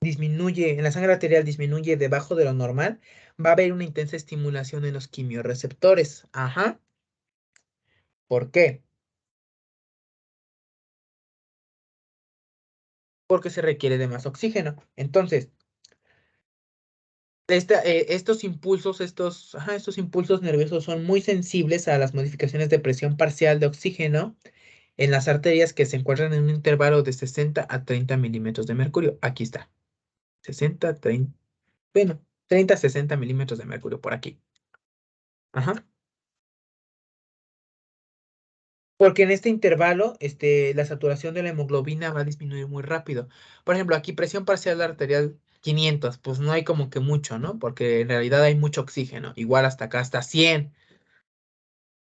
disminuye, en la sangre arterial disminuye debajo de lo normal, va a haber una intensa estimulación en los quimiorreceptores. Ajá. ¿Por qué? Porque se requiere de más oxígeno. Entonces, estos impulsos nerviosos son muy sensibles a las modificaciones de presión parcial de oxígeno en las arterias que se encuentran en un intervalo de 60 a 30 milímetros de mercurio. Aquí está. 60, 30, bueno, 30 a 60 milímetros de mercurio por aquí. Ajá. Porque en este intervalo, la saturación de la hemoglobina va a disminuir muy rápido. Por ejemplo, aquí presión parcial arterial 500, pues no hay como que mucho, ¿no? Porque en realidad hay mucho oxígeno. Igual hasta acá, hasta 100.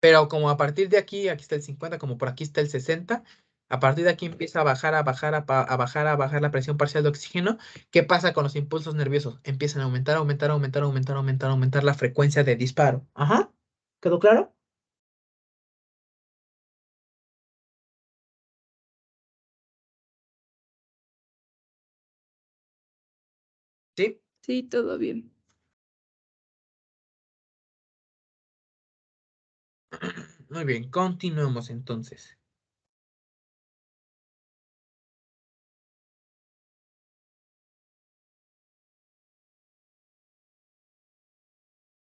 Pero como a partir de aquí está el 50, como por aquí está el 60, a partir de aquí empieza a bajar, a bajar la presión parcial de oxígeno. ¿Qué pasa con los impulsos nerviosos? Empiezan a aumentar, aumentar, aumentar, aumentar, aumentar, aumentar la frecuencia de disparo. Ajá. ¿Quedó claro? Sí. Sí, todo bien. Muy bien, continuemos entonces.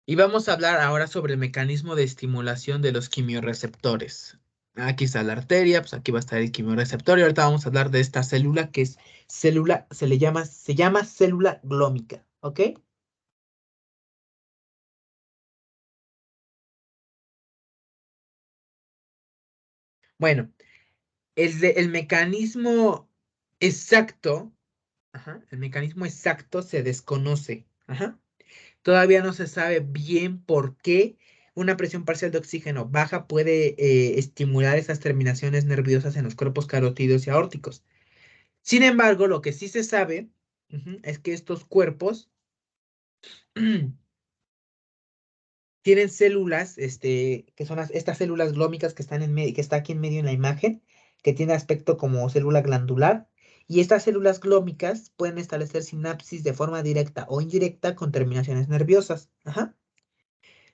Y vamos a hablar ahora sobre el mecanismo de estimulación de los quimiorreceptores. Aquí está la arteria, pues aquí va a estar el quimiorreceptor. Y ahorita vamos a hablar de esta célula que es célula, se llama célula glómica, ¿ok? Bueno, el mecanismo exacto, ajá, el mecanismo exacto se desconoce. Ajá. Todavía no se sabe bien por qué una presión parcial de oxígeno baja puede estimular esas terminaciones nerviosas en los cuerpos carotídeos y aórticos. Sin embargo, lo que sí se sabe, es que estos cuerpos tienen células, que son estas células glómicas que están que está aquí en medio en la imagen, que tiene aspecto como célula glandular. Y estas células glómicas pueden establecer sinapsis de forma directa o indirecta con terminaciones nerviosas. Ajá.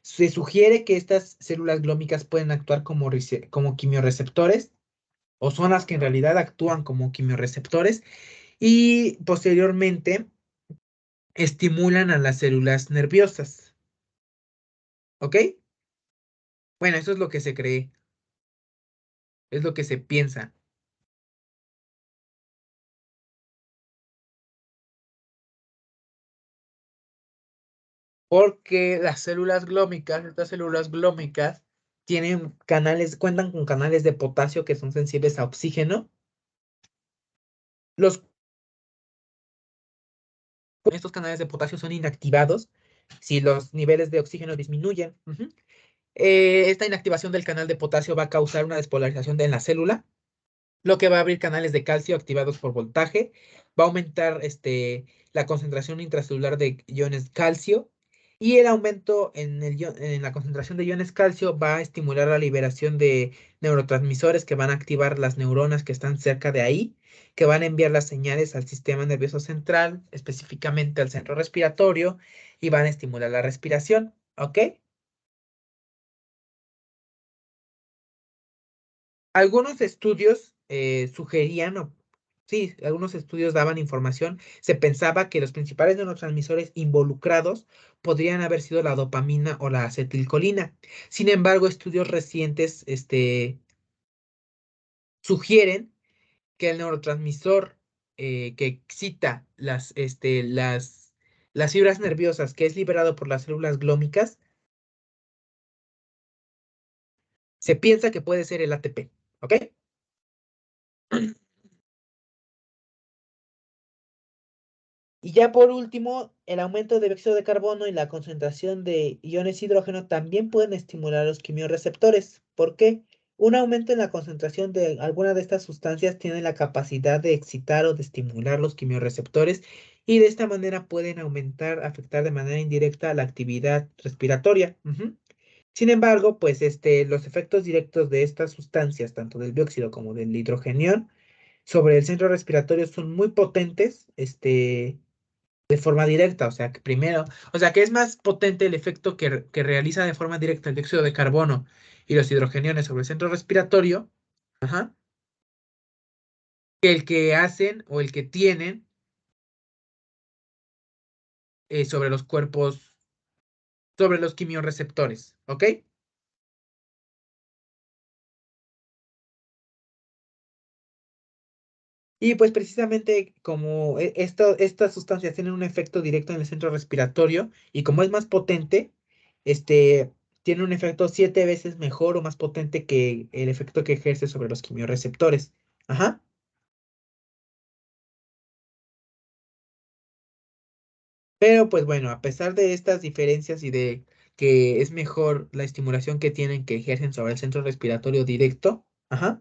Se sugiere que estas células glómicas pueden actuar como quimiorreceptores o son las que en realidad actúan como quimiorreceptores y posteriormente estimulan a las células nerviosas. ¿Ok? Bueno, eso es lo que se cree, es lo que se piensa. Porque las células glómicas, estas células glómicas, tienen canales, cuentan con canales de potasio que son sensibles a oxígeno. Los, estos canales de potasio son inactivados si los niveles de oxígeno disminuyen. Esta inactivación del canal de potasio va a causar una despolarización en la célula, lo que va a abrir canales de calcio activados por voltaje, va a aumentar la concentración intracelular de iones calcio y el aumento en la concentración de iones calcio va a estimular la liberación de neurotransmisores que van a activar las neuronas que están cerca de ahí, que van a enviar las señales al sistema nervioso central, específicamente al centro respiratorio, y van a estimular la respiración, ¿ok? Algunos estudios sugerían, sí, algunos estudios daban información. Se pensaba que los principales neurotransmisores involucrados podrían haber sido la dopamina o la acetilcolina. Sin embargo, estudios recientes, sugieren que el neurotransmisor que excita las fibras nerviosas, que es liberado por las células glómicas, se piensa que puede ser el ATP, ¿ok? Y ya por último, el aumento de dióxido de carbono y la concentración de iones hidrógeno también pueden estimular los quimiorreceptores. ¿Por qué? Un aumento en la concentración de alguna de estas sustancias tiene la capacidad de excitar o de estimular los quimiorreceptores y de esta manera pueden afectar de manera indirecta la actividad respiratoria. Sin embargo, pues los efectos directos de estas sustancias, tanto del dióxido como del hidrogenión, sobre el centro respiratorio son muy potentes, de forma directa, o sea, que primero, o sea, que es más potente el efecto que realiza de forma directa el dióxido de carbono y los hidrogeniones sobre el centro respiratorio, ajá, que el que hacen o el que tienen sobre los cuerpos, sobre los quimiorreceptores, ¿ok? Y pues precisamente como estas sustancias tienen un efecto directo en el centro respiratorio y como es más potente, tiene un efecto 7 veces mejor o más potente que el efecto que ejerce sobre los quimiorreceptores. Ajá. Pero pues bueno, a pesar de estas diferencias y de que es mejor la estimulación que tienen que ejercen sobre el centro respiratorio directo, ajá,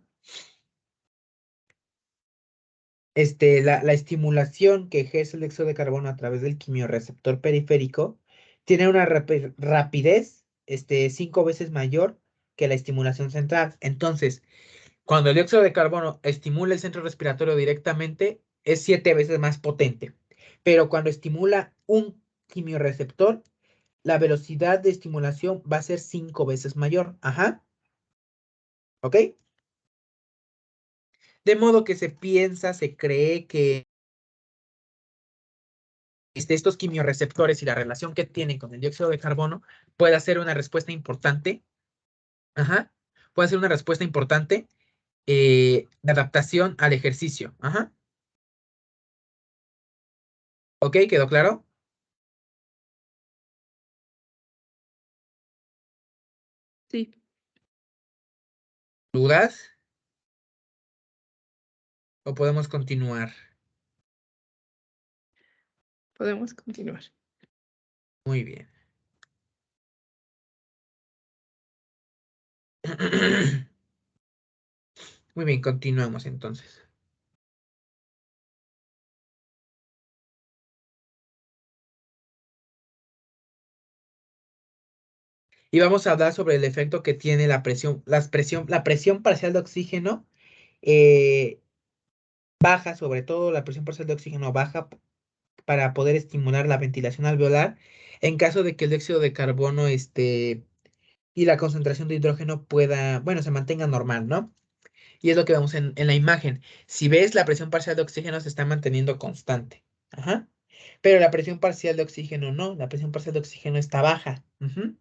la estimulación que ejerce el dióxido de carbono a través del quimiorreceptor periférico tiene una rapidez 5 veces mayor que la estimulación central. Entonces, cuando el dióxido de carbono estimula el centro respiratorio directamente, es 7 veces más potente. Pero cuando estimula un quimiorreceptor, la velocidad de estimulación va a ser 5 veces mayor. Ajá, ¿ok? De modo que se piensa, se cree que estos quimiorreceptores y la relación que tienen con el dióxido de carbono puede ser una respuesta importante, ajá, puede ser una respuesta importante de adaptación al ejercicio. Ajá. ¿Ok? ¿Quedó claro? Sí, ¿Dudas? ¿O podemos continuar? podemos continuar. Muy bien. Muy bien, continuamos entonces. Y vamos a hablar sobre el efecto que tiene la presión parcial de oxígeno eh, baja, sobre todo la presión parcial de oxígeno baja para poder estimular la ventilación alveolar en caso de que el dióxido de carbono y la concentración de hidrógeno pueda, bueno, se mantenga normal, ¿no? Y es lo que vemos en la imagen. Si ves, la presión parcial de oxígeno se está manteniendo constante. Ajá. Pero la presión parcial de oxígeno no, la presión parcial de oxígeno está baja. Ujú.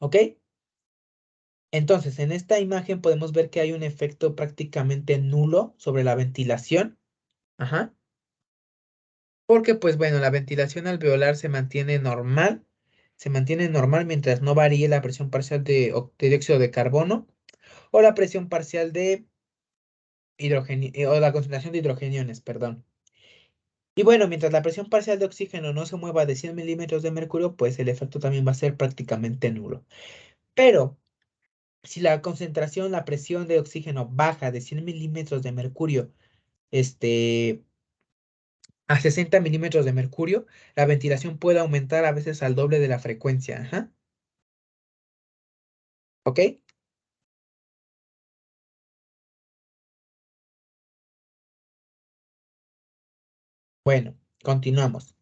¿Ok? Entonces, en esta imagen podemos ver que hay un efecto prácticamente nulo sobre la ventilación. Ajá. Porque, pues bueno, la ventilación alveolar se mantiene normal mientras no varíe la presión parcial de dióxido de carbono o la presión parcial de hidrogenio, o la concentración de hidrogeniones, perdón. Y bueno, mientras la presión parcial de oxígeno no se mueva de 100 milímetros de mercurio, pues el efecto también va a ser prácticamente nulo. Pero si la concentración, la presión de oxígeno baja de 100 milímetros de mercurio, este, a 60 milímetros de mercurio, la ventilación puede aumentar a veces al doble de la frecuencia. Ajá. ¿Ok? Bueno, continuamos.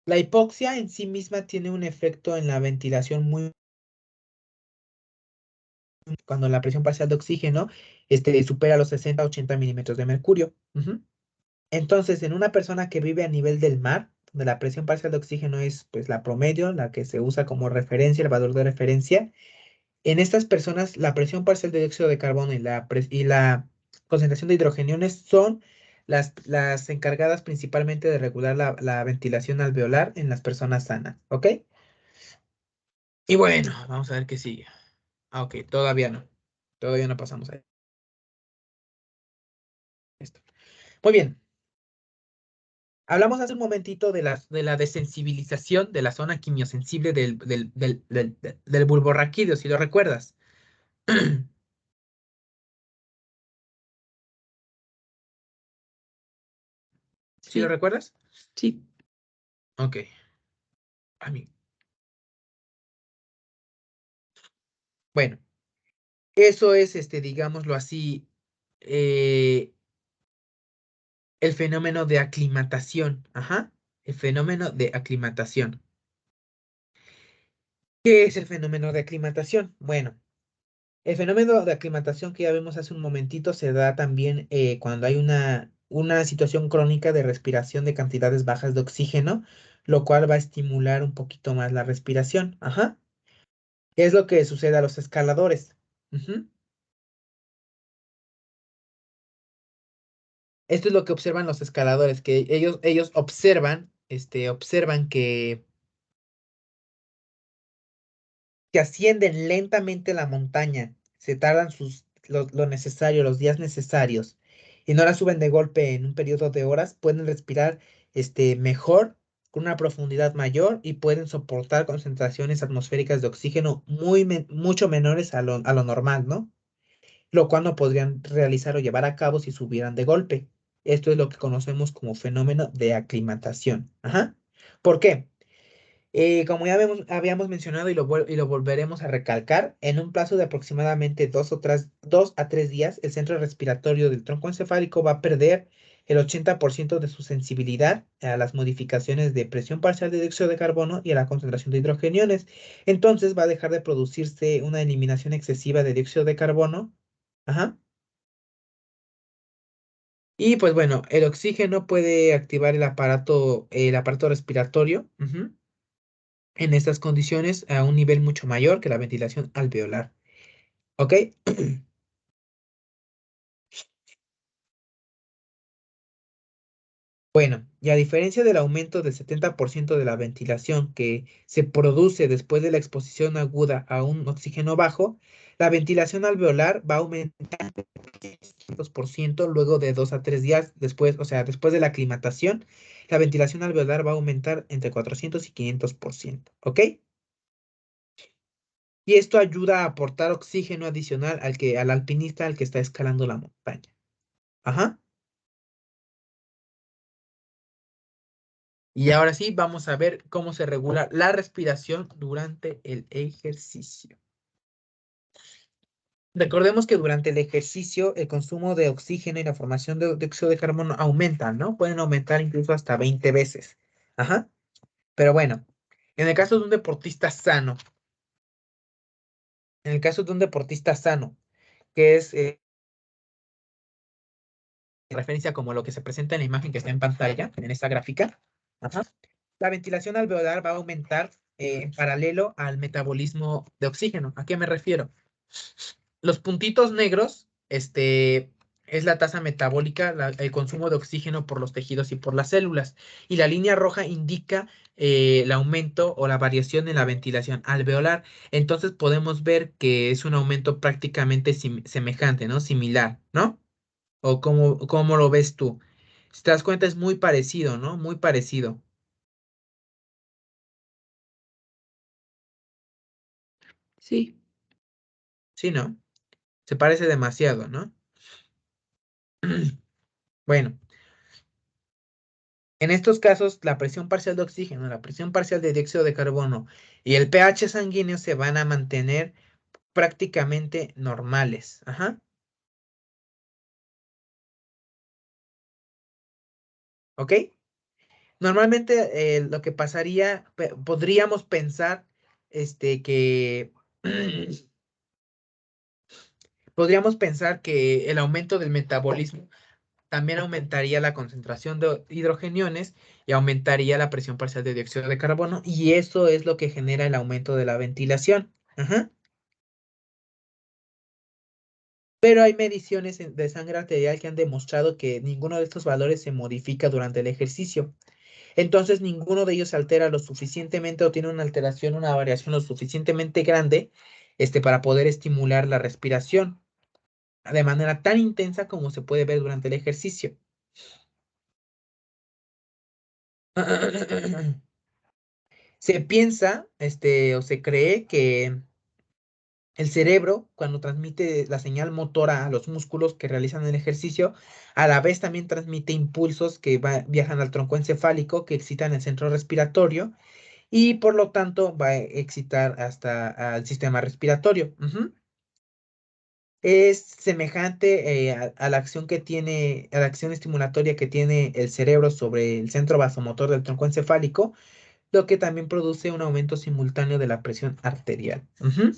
La hipoxia en sí misma tiene un efecto en la ventilación muy cuando la presión parcial de oxígeno supera los 60-80 milímetros de mercurio. Ujú. Entonces, en una persona que vive a nivel del mar, donde la presión parcial de oxígeno es pues la promedio, la que se usa como referencia, el valor de referencia, en estas personas la presión parcial de dióxido de carbono y la concentración de hidrogeniones son las encargadas principalmente de regular la ventilación alveolar en las personas sanas, ¿ok? Y bueno, vamos a ver qué sigue. Ah, ok, todavía no. Todavía no pasamos a esto. Muy bien. Hablamos hace un momentito de la desensibilización de la zona quimiosensible del bulbo raquídeo, si lo recuerdas. ¿Sí lo Sí, recuerdas? sí, Ok. A mí. Bueno, eso es, digámoslo así, eh, el fenómeno de aclimatación. Ajá. El fenómeno de aclimatación. ¿Qué es el fenómeno de aclimatación? Bueno. El fenómeno de aclimatación que ya vimos hace un momentito se da también cuando hay una situación crónica de respiración de cantidades bajas de oxígeno, lo cual va a estimular un poquito más la respiración. Ajá. Es lo que sucede a los escaladores. Ujú. Esto es lo que observan los escaladores, que ellos observan que ascienden lentamente la montaña, se tardan lo necesario, los días necesarios, y no la suben de golpe en un periodo de horas, pueden respirar mejor, con una profundidad mayor, y pueden soportar concentraciones atmosféricas de oxígeno mucho menores a lo normal, ¿no? Lo cual no podrían realizar o llevar a cabo si subieran de golpe. Esto es lo que conocemos como fenómeno de aclimatación. Ajá. ¿Por qué? Como ya habíamos mencionado y lo volveremos a recalcar, en un plazo de aproximadamente 2 a 3 días, el centro respiratorio del tronco encefálico va a perder el 80% de su sensibilidad a las modificaciones de presión parcial de dióxido de carbono y a la concentración de hidrogeniones. Entonces va a dejar de producirse una eliminación excesiva de dióxido de carbono. Ajá. Y pues bueno, el oxígeno puede activar el aparato respiratorio. Ujú. en estas condiciones a un nivel mucho mayor que la ventilación alveolar. ¿Ok? Bueno, y a diferencia del aumento del 70% de la ventilación que se produce después de la exposición aguda a un oxígeno bajo, la ventilación alveolar va a aumentar 500% luego de 2 a 3 días después, o sea, después de la aclimatación, la ventilación alveolar va a aumentar entre 400 y 500%, ¿ok? Y esto ayuda a aportar oxígeno adicional al alpinista al que está escalando la montaña. Ajá. Y ahora sí, vamos a ver cómo se regula la respiración durante el ejercicio. Recordemos que durante el ejercicio el consumo de oxígeno y la formación de dióxido de carbono aumentan, ¿no? Pueden aumentar incluso hasta 20 veces. Ajá. Pero bueno, en el caso de un deportista sano, en el caso de un deportista sano, que es referencia como lo que se presenta en la imagen que está en pantalla, en esta gráfica, ajá, la ventilación alveolar va a aumentar en paralelo al metabolismo de oxígeno. ¿A qué me refiero? Los puntitos negros, es la tasa metabólica, el consumo de oxígeno por los tejidos y por las células. Y la línea roja indica el aumento o la variación en la ventilación alveolar. Entonces podemos ver que es un aumento prácticamente semejante, ¿no? Similar, ¿no? ¿O cómo lo ves tú? Si te das cuenta, es muy parecido, ¿no? Muy parecido. Sí, Sí, ¿no? Se parece demasiado, ¿no? Bueno, en estos casos, la presión parcial de oxígeno, la presión parcial de dióxido de carbono y el pH sanguíneo se van a mantener prácticamente normales. Ajá. ¿Ok? Normalmente lo que pasaría, podríamos pensar, que podríamos pensar que el aumento del metabolismo también aumentaría la concentración de hidrogeniones y aumentaría la presión parcial de dióxido de carbono, y eso es lo que genera el aumento de la ventilación. Ajá. Pero hay mediciones de sangre arterial que han demostrado que ninguno de estos valores se modifica durante el ejercicio. Entonces, ninguno de ellos se altera lo suficientemente o tiene una alteración, una variación lo suficientemente grande, para poder estimular la respiración de manera tan intensa como se puede ver durante el ejercicio. Se piensa, o se cree que el cerebro, cuando transmite la señal motora a los músculos que realizan el ejercicio, a la vez también transmite impulsos que viajan al tronco encefálico, que excitan el centro respiratorio y por lo tanto va a excitar hasta al sistema respiratorio. Ujú. Es semejante a la acción que tiene, a la acción estimulatoria que tiene el cerebro sobre el centro vasomotor del tronco encefálico, lo que también produce un aumento simultáneo de la presión arterial. Ujú.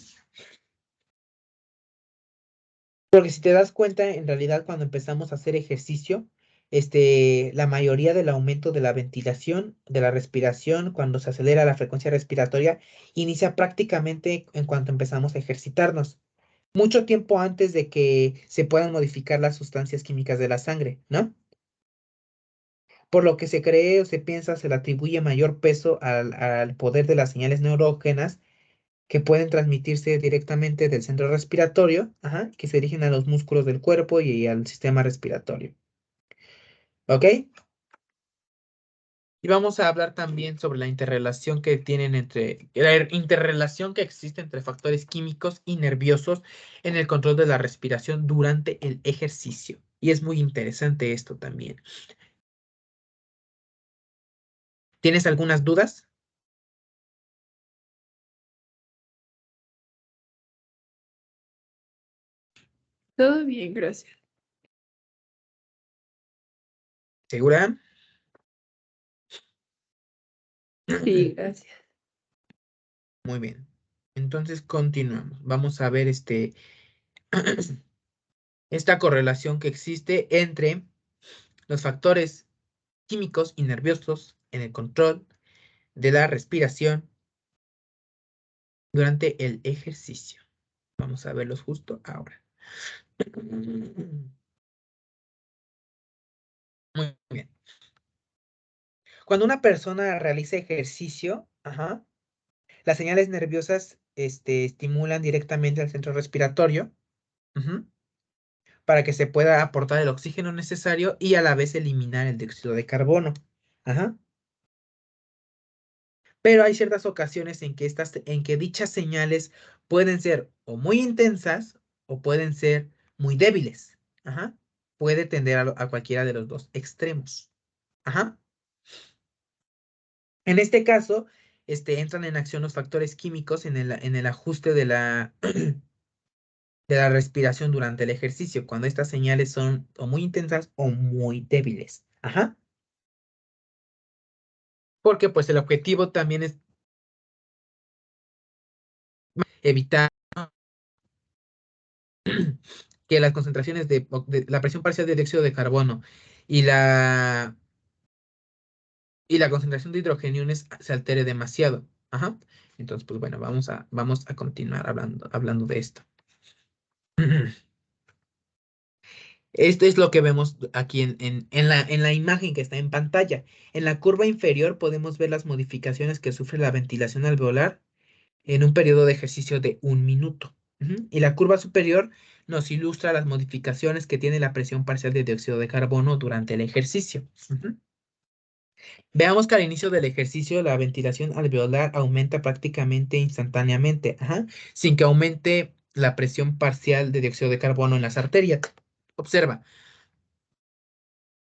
Porque si te das cuenta, en realidad cuando empezamos a hacer ejercicio, la mayoría del aumento de la ventilación, de la respiración, cuando se acelera la frecuencia respiratoria, inicia prácticamente en cuanto empezamos a ejercitarnos. Mucho tiempo antes de que se puedan modificar las sustancias químicas de la sangre, ¿no? Por lo que se cree o se piensa, se le atribuye mayor peso al poder de las señales neurógenas que pueden transmitirse directamente del centro respiratorio, ajá, que se dirigen a los músculos del cuerpo y al sistema respiratorio. ¿Ok? Y vamos a hablar también sobre la interrelación que tienen la interrelación que existe entre factores químicos y nerviosos en el control de la respiración durante el ejercicio. Y es muy interesante esto también. ¿Tienes algunas dudas? todo bien, gracias. ¿Segura? Sí, gracias. Muy bien. Entonces continuamos. Vamos a ver esta correlación que existe entre los factores químicos y nerviosos en el control de la respiración durante el ejercicio. Vamos a verlos justo ahora. Muy bien. Cuando una persona realiza ejercicio, las señales nerviosas estimulan directamente al centro respiratorio, ujú, para que se pueda aportar el oxígeno necesario y a la vez eliminar el dióxido de carbono. Ajá. Pero hay ciertas ocasiones en que dichas señales pueden ser o muy intensas o pueden ser muy débiles. Ajá. Puede tender a cualquiera de los dos extremos. Ajá. En este caso, entran en acción los factores químicos en el ajuste de la respiración durante el ejercicio, cuando estas señales son o muy intensas o muy débiles. Ajá. Porque pues el objetivo también es evitar que las concentraciones de la presión parcial de dióxido de carbono y la concentración de hidrogeniones se altere demasiado. Ajá. Entonces, pues bueno, vamos a continuar hablando de esto. Esto es lo que vemos aquí en la imagen que está en pantalla. En la curva inferior podemos ver las modificaciones que sufre la ventilación alveolar en un periodo de ejercicio de 1 minuto. Ujú. Y la curva superior nos ilustra las modificaciones que tiene la presión parcial de dióxido de carbono durante el ejercicio. Ujú. Veamos que al inicio del ejercicio la ventilación alveolar aumenta prácticamente instantáneamente, sin que aumente la presión parcial de dióxido de carbono en las arterias. Observa,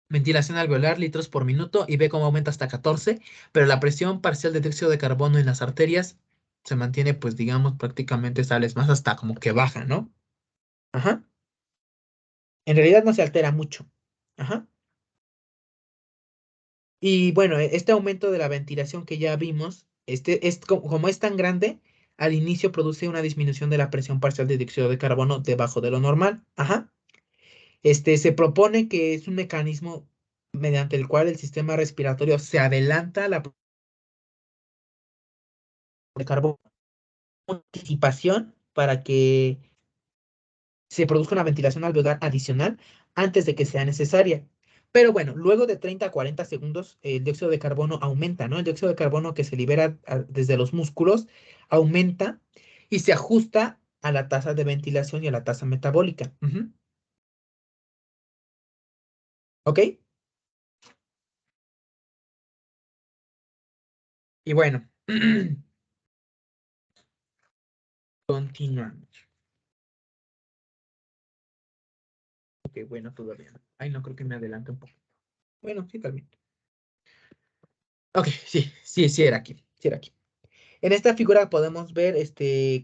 ventilación alveolar, litros por minuto, y ve cómo aumenta hasta 14, pero la presión parcial de dióxido de carbono en las arterias se mantiene, pues digamos, prácticamente estables, más hasta como que baja, ¿no? Ajá. En realidad no se altera mucho. Ajá. Y bueno, este aumento de la ventilación que ya vimos, como es tan grande, al inicio produce una disminución de la presión parcial de dióxido de carbono debajo de lo normal. Ajá. Se propone que es un mecanismo mediante el cual el sistema respiratorio se adelanta a la presión de carbono anticipación para que se produzca una ventilación alveolar adicional antes de que sea necesaria. Pero bueno, luego de 30 a 40 segundos, el dióxido de carbono aumenta, ¿no? El dióxido de carbono que se libera desde los músculos aumenta y se ajusta a la tasa de ventilación y a la tasa metabólica. Ujú. ¿Ok? Y bueno, continuamos. Ok, bueno, todavía no. Ay, no creo que me adelante un poco. Bueno, sí, también. Ok, sí era aquí. Sí era aquí. En esta figura podemos ver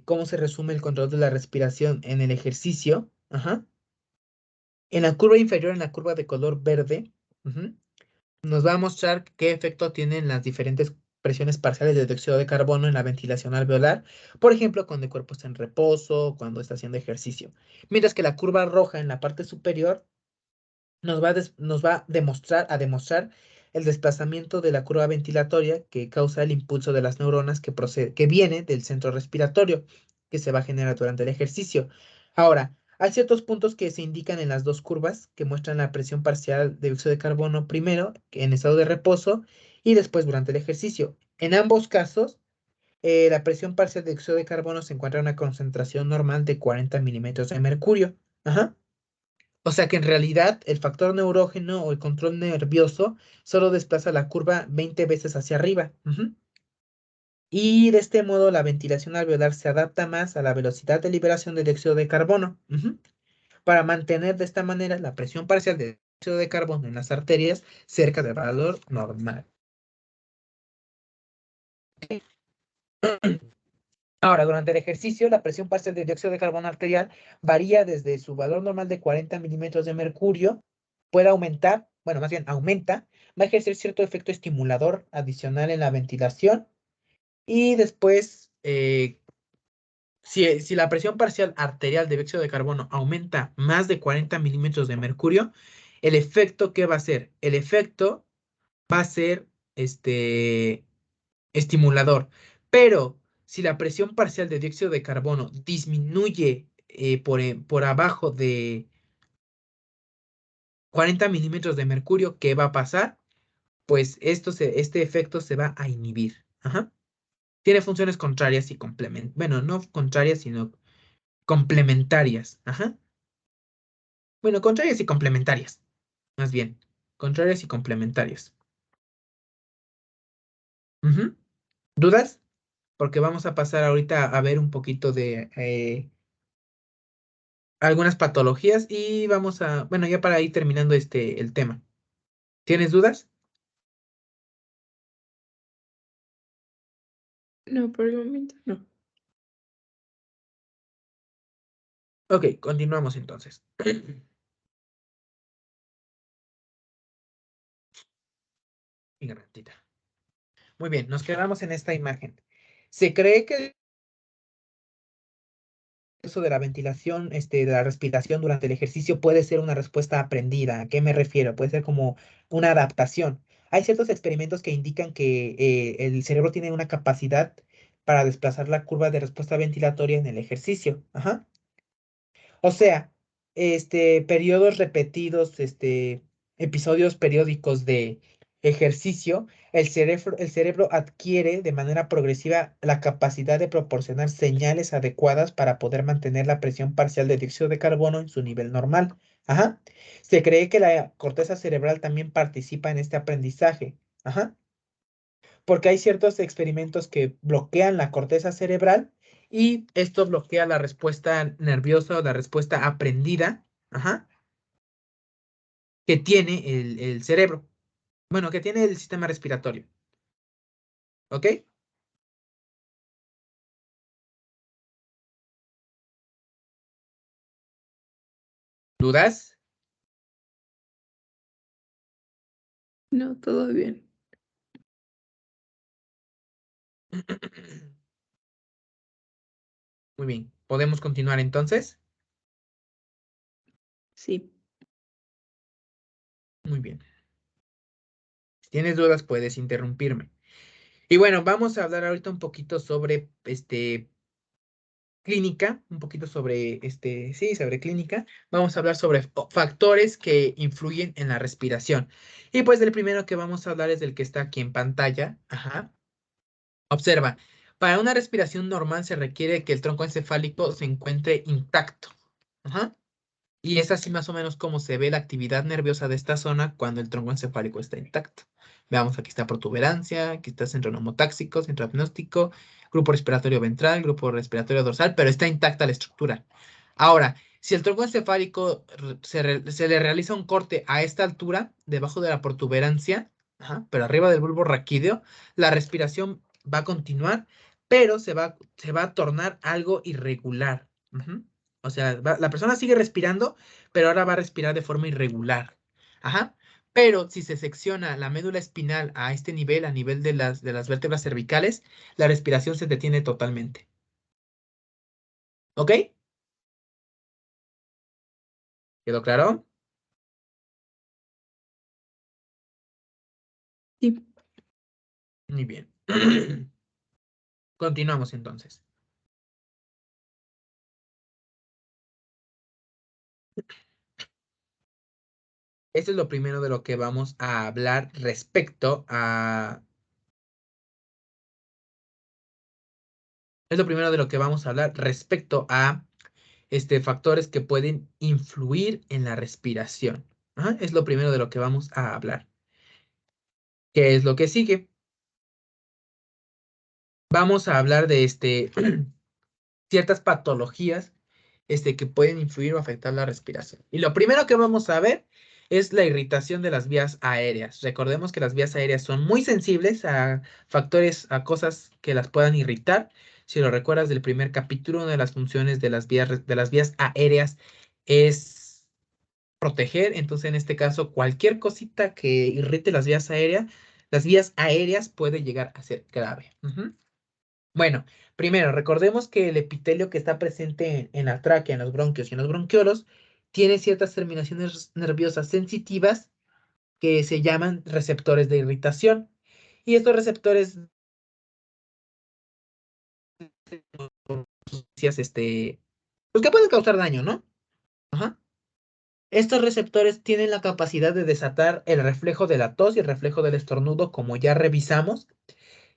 cómo se resume el control de la respiración en el ejercicio. Ajá. En la curva inferior, en la curva de color verde, ujú, nos va a mostrar qué efecto tienen las diferentes presiones parciales de dióxido de carbono en la ventilación alveolar, por ejemplo, cuando el cuerpo está en reposo, cuando está haciendo ejercicio. Mientras que la curva roja en la parte superior nos va a demostrar el desplazamiento de la curva ventilatoria que causa el impulso de las neuronas que viene del centro respiratorio, que se va a generar durante el ejercicio. Ahora, hay ciertos puntos que se indican en las dos curvas que muestran la presión parcial de dióxido de carbono primero en estado de reposo y después durante el ejercicio. En ambos casos, la presión parcial de dióxido de carbono se encuentra en una concentración normal de 40 milímetros de mercurio. Ajá. O sea que en realidad el factor neurógeno o el control nervioso solo desplaza la curva 20 veces hacia arriba. Ujú. Y de este modo la ventilación alveolar se adapta más a la velocidad de liberación de dióxido de carbono, ujú, para mantener de esta manera la presión parcial de dióxido de carbono en las arterias cerca del valor normal. Ahora, durante el ejercicio, la presión parcial de dióxido de carbono arterial varía desde su valor normal de 40 milímetros de mercurio, puede aumentar, bueno, más bien aumenta, va a ejercer cierto efecto estimulador adicional en la ventilación y después, si la presión parcial arterial de dióxido de carbono aumenta más de 40 milímetros de mercurio, el efecto, ¿qué va a ser? El efecto va a ser estimulador, pero si la presión parcial de dióxido de carbono disminuye por abajo de 40 milímetros de mercurio, ¿qué va a pasar? Pues este efecto se va a inhibir. Ajá. Tiene funciones contrarias y complementarias. Bueno, no contrarias, sino complementarias. Ajá. Bueno, contrarias y complementarias. Más bien, contrarias y complementarias. Ujú. ¿Dudas? Porque vamos a pasar ahorita a ver un poquito de algunas patologías y vamos a, bueno, ya para ir terminando el tema. ¿Tienes dudas? No, por el momento no. Ok, continuamos entonces. Mi gargantita. Muy bien, nos quedamos en esta imagen. Se cree que el proceso de la ventilación, de la respiración durante el ejercicio puede ser una respuesta aprendida. ¿A qué me refiero? Puede ser como una adaptación. Hay ciertos experimentos que indican que el cerebro tiene una capacidad para desplazar la curva de respuesta ventilatoria en el ejercicio. Ajá. O sea, periodos repetidos, episodios periódicos de ejercicio, el cerebro adquiere de manera progresiva la capacidad de proporcionar señales adecuadas para poder mantener la presión parcial de dióxido de carbono en su nivel normal. Ajá. Se cree que la corteza cerebral también participa en este aprendizaje. Ajá, porque hay ciertos experimentos que bloquean la corteza cerebral y esto bloquea la respuesta nerviosa o la respuesta aprendida, ajá, que tiene el cerebro. Bueno, que tiene el sistema respiratorio. ¿Ok? ¿Dudas? No, todo bien. Muy bien. ¿Podemos continuar entonces? Sí. Muy bien. Si tienes dudas, puedes interrumpirme. Y bueno, vamos a hablar ahorita un poquito sobre clínica, un poquito sobre sí, sobre clínica. Vamos a hablar sobre factores que influyen en la respiración. Y pues el primero que vamos a hablar es del que está aquí en pantalla. Ajá. Observa, para una respiración normal se requiere que el tronco encefálico se encuentre intacto. Ajá. Y es así más o menos como se ve la actividad nerviosa de esta zona cuando el tronco encefálico está intacto. Veamos, aquí está protuberancia, aquí está centro neumotáxico, centro apnóstico, grupo respiratorio ventral, grupo respiratorio dorsal, pero está intacta la estructura. Ahora, si el tronco encefálico se le realiza un corte a esta altura, debajo de la protuberancia, ajá, pero arriba del bulbo raquídeo, la respiración va a continuar, pero se va a tornar algo irregular. Ujú. O sea, la persona sigue respirando, pero ahora va a respirar de forma irregular. Ajá. Pero si se secciona la médula espinal a este nivel, a nivel de las vértebras cervicales, la respiración se detiene totalmente. ¿Ok? ¿Quedó claro? Sí. Muy bien. Continuamos entonces. Esto es lo primero de lo que vamos a hablar respecto a... Es lo primero de lo que vamos a hablar respecto a factores que pueden influir en la respiración. Ajá, es lo primero de lo que vamos a hablar. ¿Qué es lo que sigue? Vamos a hablar de ciertas patologías que pueden influir o afectar la respiración. Y lo primero que vamos a ver es la irritación de las vías aéreas. Recordemos que las vías aéreas son muy sensibles a factores, a cosas que las puedan irritar. Si lo recuerdas del primer capítulo, una de las funciones de las vías aéreas es proteger. Entonces, en este caso, cualquier cosita que irrite las vías aéreas puede llegar a ser grave. Ujú. Bueno, primero, recordemos que el epitelio que está presente en la tráquea, en los bronquios y en los bronquiolos, tiene ciertas terminaciones nerviosas sensitivas que se llaman receptores de irritación. Y estos receptores sustancias, pues que pueden causar daño, ¿no? Ajá. Estos receptores tienen la capacidad de desatar el reflejo de la tos y el reflejo del estornudo, como ya revisamos,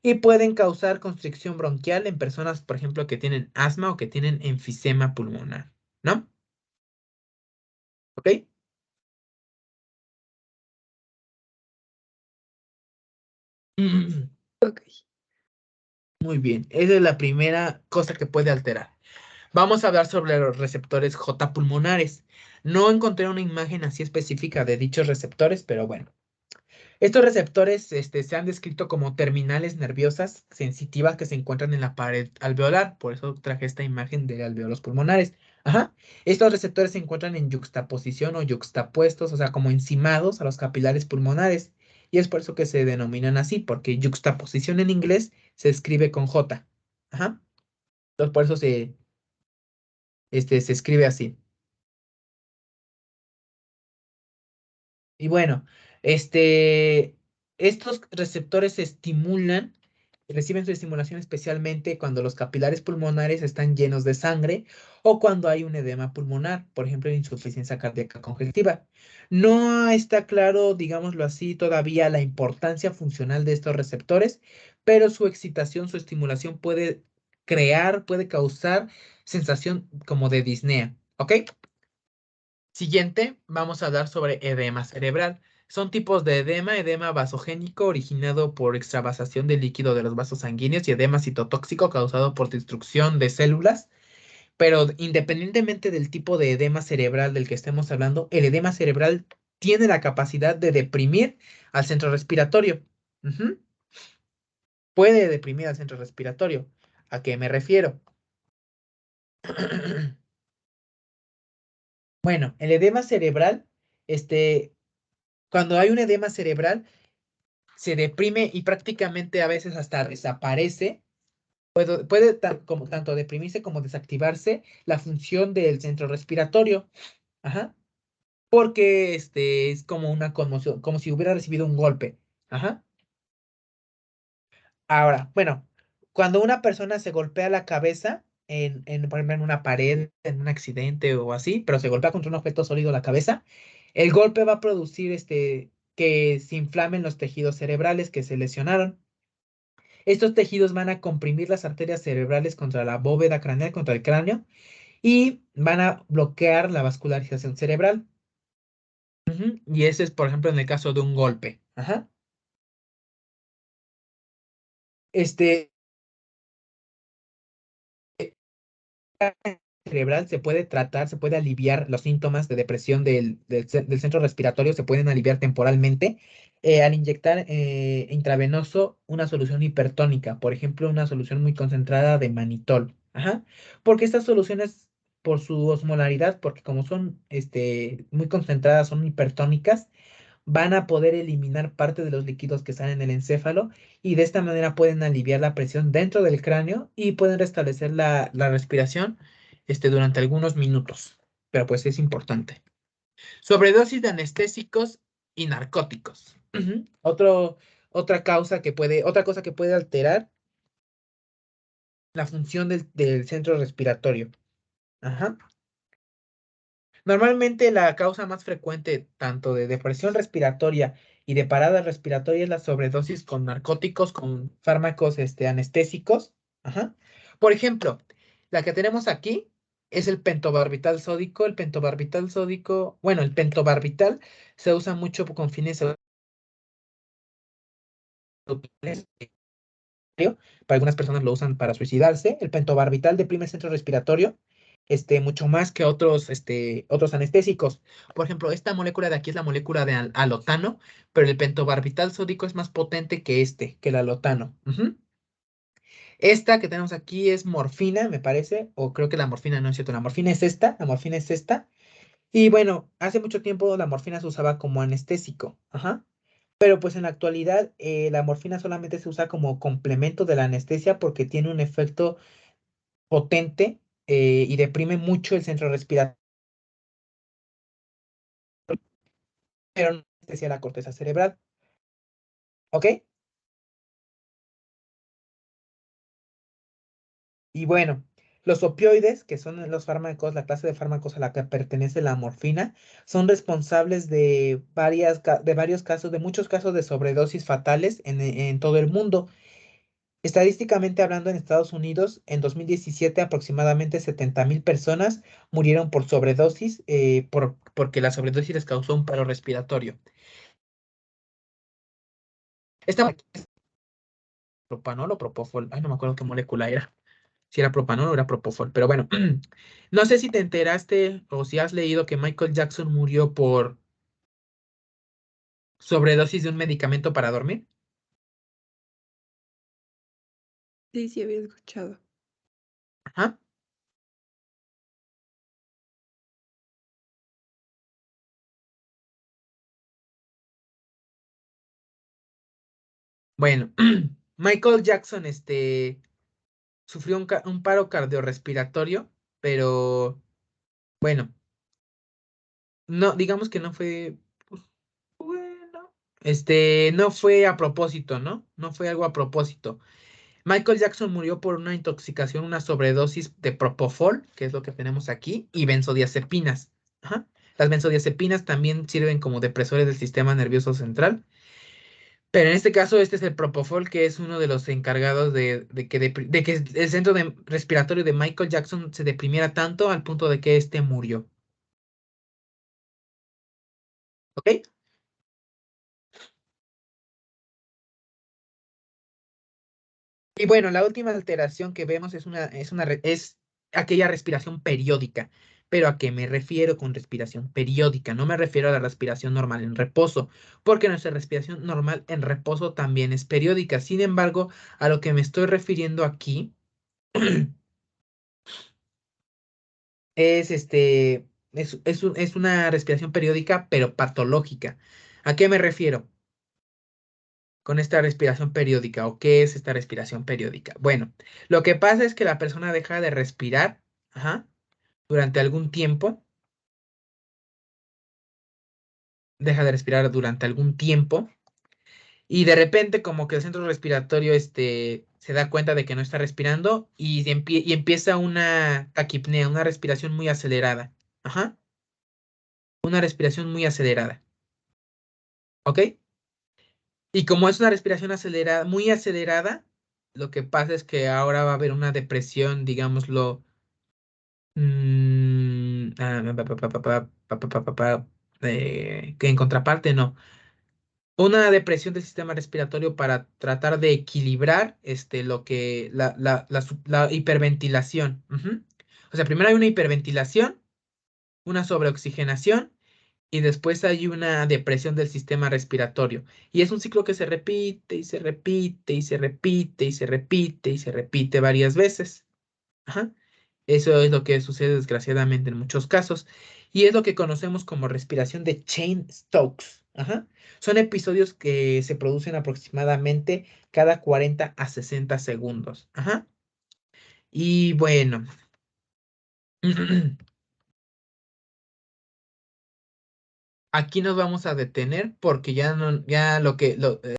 y pueden causar constricción bronquial en personas, por ejemplo, que tienen asma o que tienen enfisema pulmonar, ¿no? ¿Ok? Ok. Muy bien, esa es la primera cosa que puede alterar. Vamos a hablar sobre los receptores J pulmonares. No encontré una imagen así específica de dichos receptores, pero bueno. Estos receptores se han descrito como terminales nerviosas sensitivas que se encuentran en la pared alveolar. Por eso traje esta imagen de alveolos pulmonares. Ajá. Estos receptores se encuentran en yuxtaposición o yuxtapuestos, o sea, como encimados a los capilares pulmonares. Y es por eso que se denominan así, porque yuxtaposición en inglés se escribe con J. Ajá. Entonces, por eso se escribe así. Y bueno, estos receptores se estimulan, reciben su estimulación especialmente cuando los capilares pulmonares están llenos de sangre o cuando hay un edema pulmonar, por ejemplo, insuficiencia cardíaca congestiva. No está claro, digámoslo así, todavía la importancia funcional de estos receptores, pero su excitación, su estimulación puede causar sensación como de disnea, ¿ok? Siguiente, vamos a hablar sobre edema cerebral. Son tipos de edema: edema vasogénico originado por extravasación de líquido de los vasos sanguíneos y edema citotóxico causado por destrucción de células. Pero independientemente del tipo de edema cerebral del que estemos hablando, el edema cerebral tiene la capacidad de deprimir al centro respiratorio. Ujú. Puede deprimir al centro respiratorio. ¿A qué me refiero? Bueno, el edema cerebral, cuando hay un edema cerebral, se deprime y prácticamente a veces hasta desaparece. Puede tanto deprimirse como desactivarse la función del centro respiratorio. Ajá. Porque es como una conmoción, como si hubiera recibido un golpe. Ajá. Ahora, bueno, cuando una persona se golpea la cabeza por ejemplo, en una pared, en un accidente o así, pero se golpea contra un objeto sólido la cabeza, el golpe va a producir que se inflamen los tejidos cerebrales que se lesionaron. Estos tejidos van a comprimir las arterias cerebrales contra la bóveda craneal, contra el cráneo, y van a bloquear la vascularización cerebral. Ujú. Y ese es, por ejemplo, en el caso de un golpe. Ajá. Este cerebral se puede tratar, se puede aliviar los síntomas de depresión del centro respiratorio, se pueden aliviar temporalmente al inyectar intravenoso una solución hipertónica, por ejemplo, una solución muy concentrada de manitol. Ajá. Porque estas soluciones, por su osmolaridad, porque como son muy concentradas, son hipertónicas, van a poder eliminar parte de los líquidos que están en el encéfalo y de esta manera pueden aliviar la presión dentro del cráneo y pueden restablecer la respiración durante algunos minutos. Pero pues es importante. Sobredosis de anestésicos y narcóticos. Ujú. Otra cosa que puede alterar la función del centro respiratorio. Ajá. Normalmente la causa más frecuente tanto de depresión respiratoria y de parada respiratoria es la sobredosis con narcóticos, con fármacos anestésicos. Ajá. Por ejemplo, la que tenemos aquí es el pentobarbital sódico. El pentobarbital sódico, bueno, el pentobarbital se usa mucho con fines para algunas personas lo usan para suicidarse. El pentobarbital deprime el centro respiratorio, mucho más que otros anestésicos. Por ejemplo, esta molécula de aquí es la molécula de alotano, pero el pentobarbital sódico es más potente que el alotano. Ujú. Esta que tenemos aquí es morfina, me parece, o creo que la morfina no es cierto, la morfina es esta. Y bueno, hace mucho tiempo la morfina se usaba como anestésico. Ajá. Pero pues en la actualidad la morfina solamente se usa como complemento de la anestesia porque tiene un efecto potente y deprime mucho el centro respiratorio, pero no anestesia la corteza cerebral. ¿Ok? Y bueno, los opioides, que son los fármacos, la clase de fármacos a la que pertenece la morfina, son responsables de de varios casos, de muchos casos de sobredosis fatales en todo el mundo. Estadísticamente hablando, en Estados Unidos, en 2017 aproximadamente 70,000 personas murieron por sobredosis, porque la sobredosis les causó un paro respiratorio. Esta propanol o propofol, ay, no me acuerdo qué molécula era, si era propanol o era propofol, pero bueno, no sé si te enteraste o si has leído que Michael Jackson murió por sobredosis de un medicamento para dormir. Sí, sí había escuchado. Ajá. Bueno, Michael Jackson, sufrió un paro cardiorrespiratorio, pero bueno, no, digamos que no fue, pues, bueno, no fue a propósito, ¿no? No fue algo a propósito. Michael Jackson murió por una intoxicación, una sobredosis de propofol, que es lo que tenemos aquí, y benzodiazepinas. Ajá. Las benzodiazepinas también sirven como depresores del sistema nervioso central. Pero en este caso, este es el propofol, que es uno de los encargados de que el centro respiratorio de Michael Jackson se deprimiera tanto al punto de que este murió. ¿Ok? Y bueno, la última alteración que vemos es aquella respiración periódica. Pero ¿a qué me refiero con respiración periódica? No me refiero a la respiración normal en reposo, porque nuestra respiración normal en reposo también es periódica. Sin embargo, a lo que me estoy refiriendo aquí es es una respiración periódica, pero patológica. ¿A qué me refiero con esta respiración periódica o qué es esta respiración periódica? Bueno, lo que pasa es que la persona deja de respirar, ajá, durante algún tiempo, deja de respirar durante algún tiempo y de repente como que el centro respiratorio se da cuenta de que no está respirando y empieza una taquipnea, una respiración muy acelerada, ajá, una respiración muy acelerada, ¿ok? Y como es una respiración acelerada, muy acelerada, lo que pasa es que ahora va a haber una depresión, digámoslo, que en contraparte no. Una depresión del sistema respiratorio para tratar de equilibrar la hiperventilación. Ujú. O sea, primero hay una hiperventilación, una sobreoxigenación y después hay una depresión del sistema respiratorio. Y es un ciclo que se repite y se repite y se repite y se repite y se repite varias veces. Ajá. Eso es lo que sucede desgraciadamente en muchos casos. Y es lo que conocemos como respiración de Cheyne-Stokes. Ajá. Son episodios que se producen aproximadamente cada 40 a 60 segundos. Ajá. Y bueno. Aquí nos vamos a detener porque ya no, ya lo que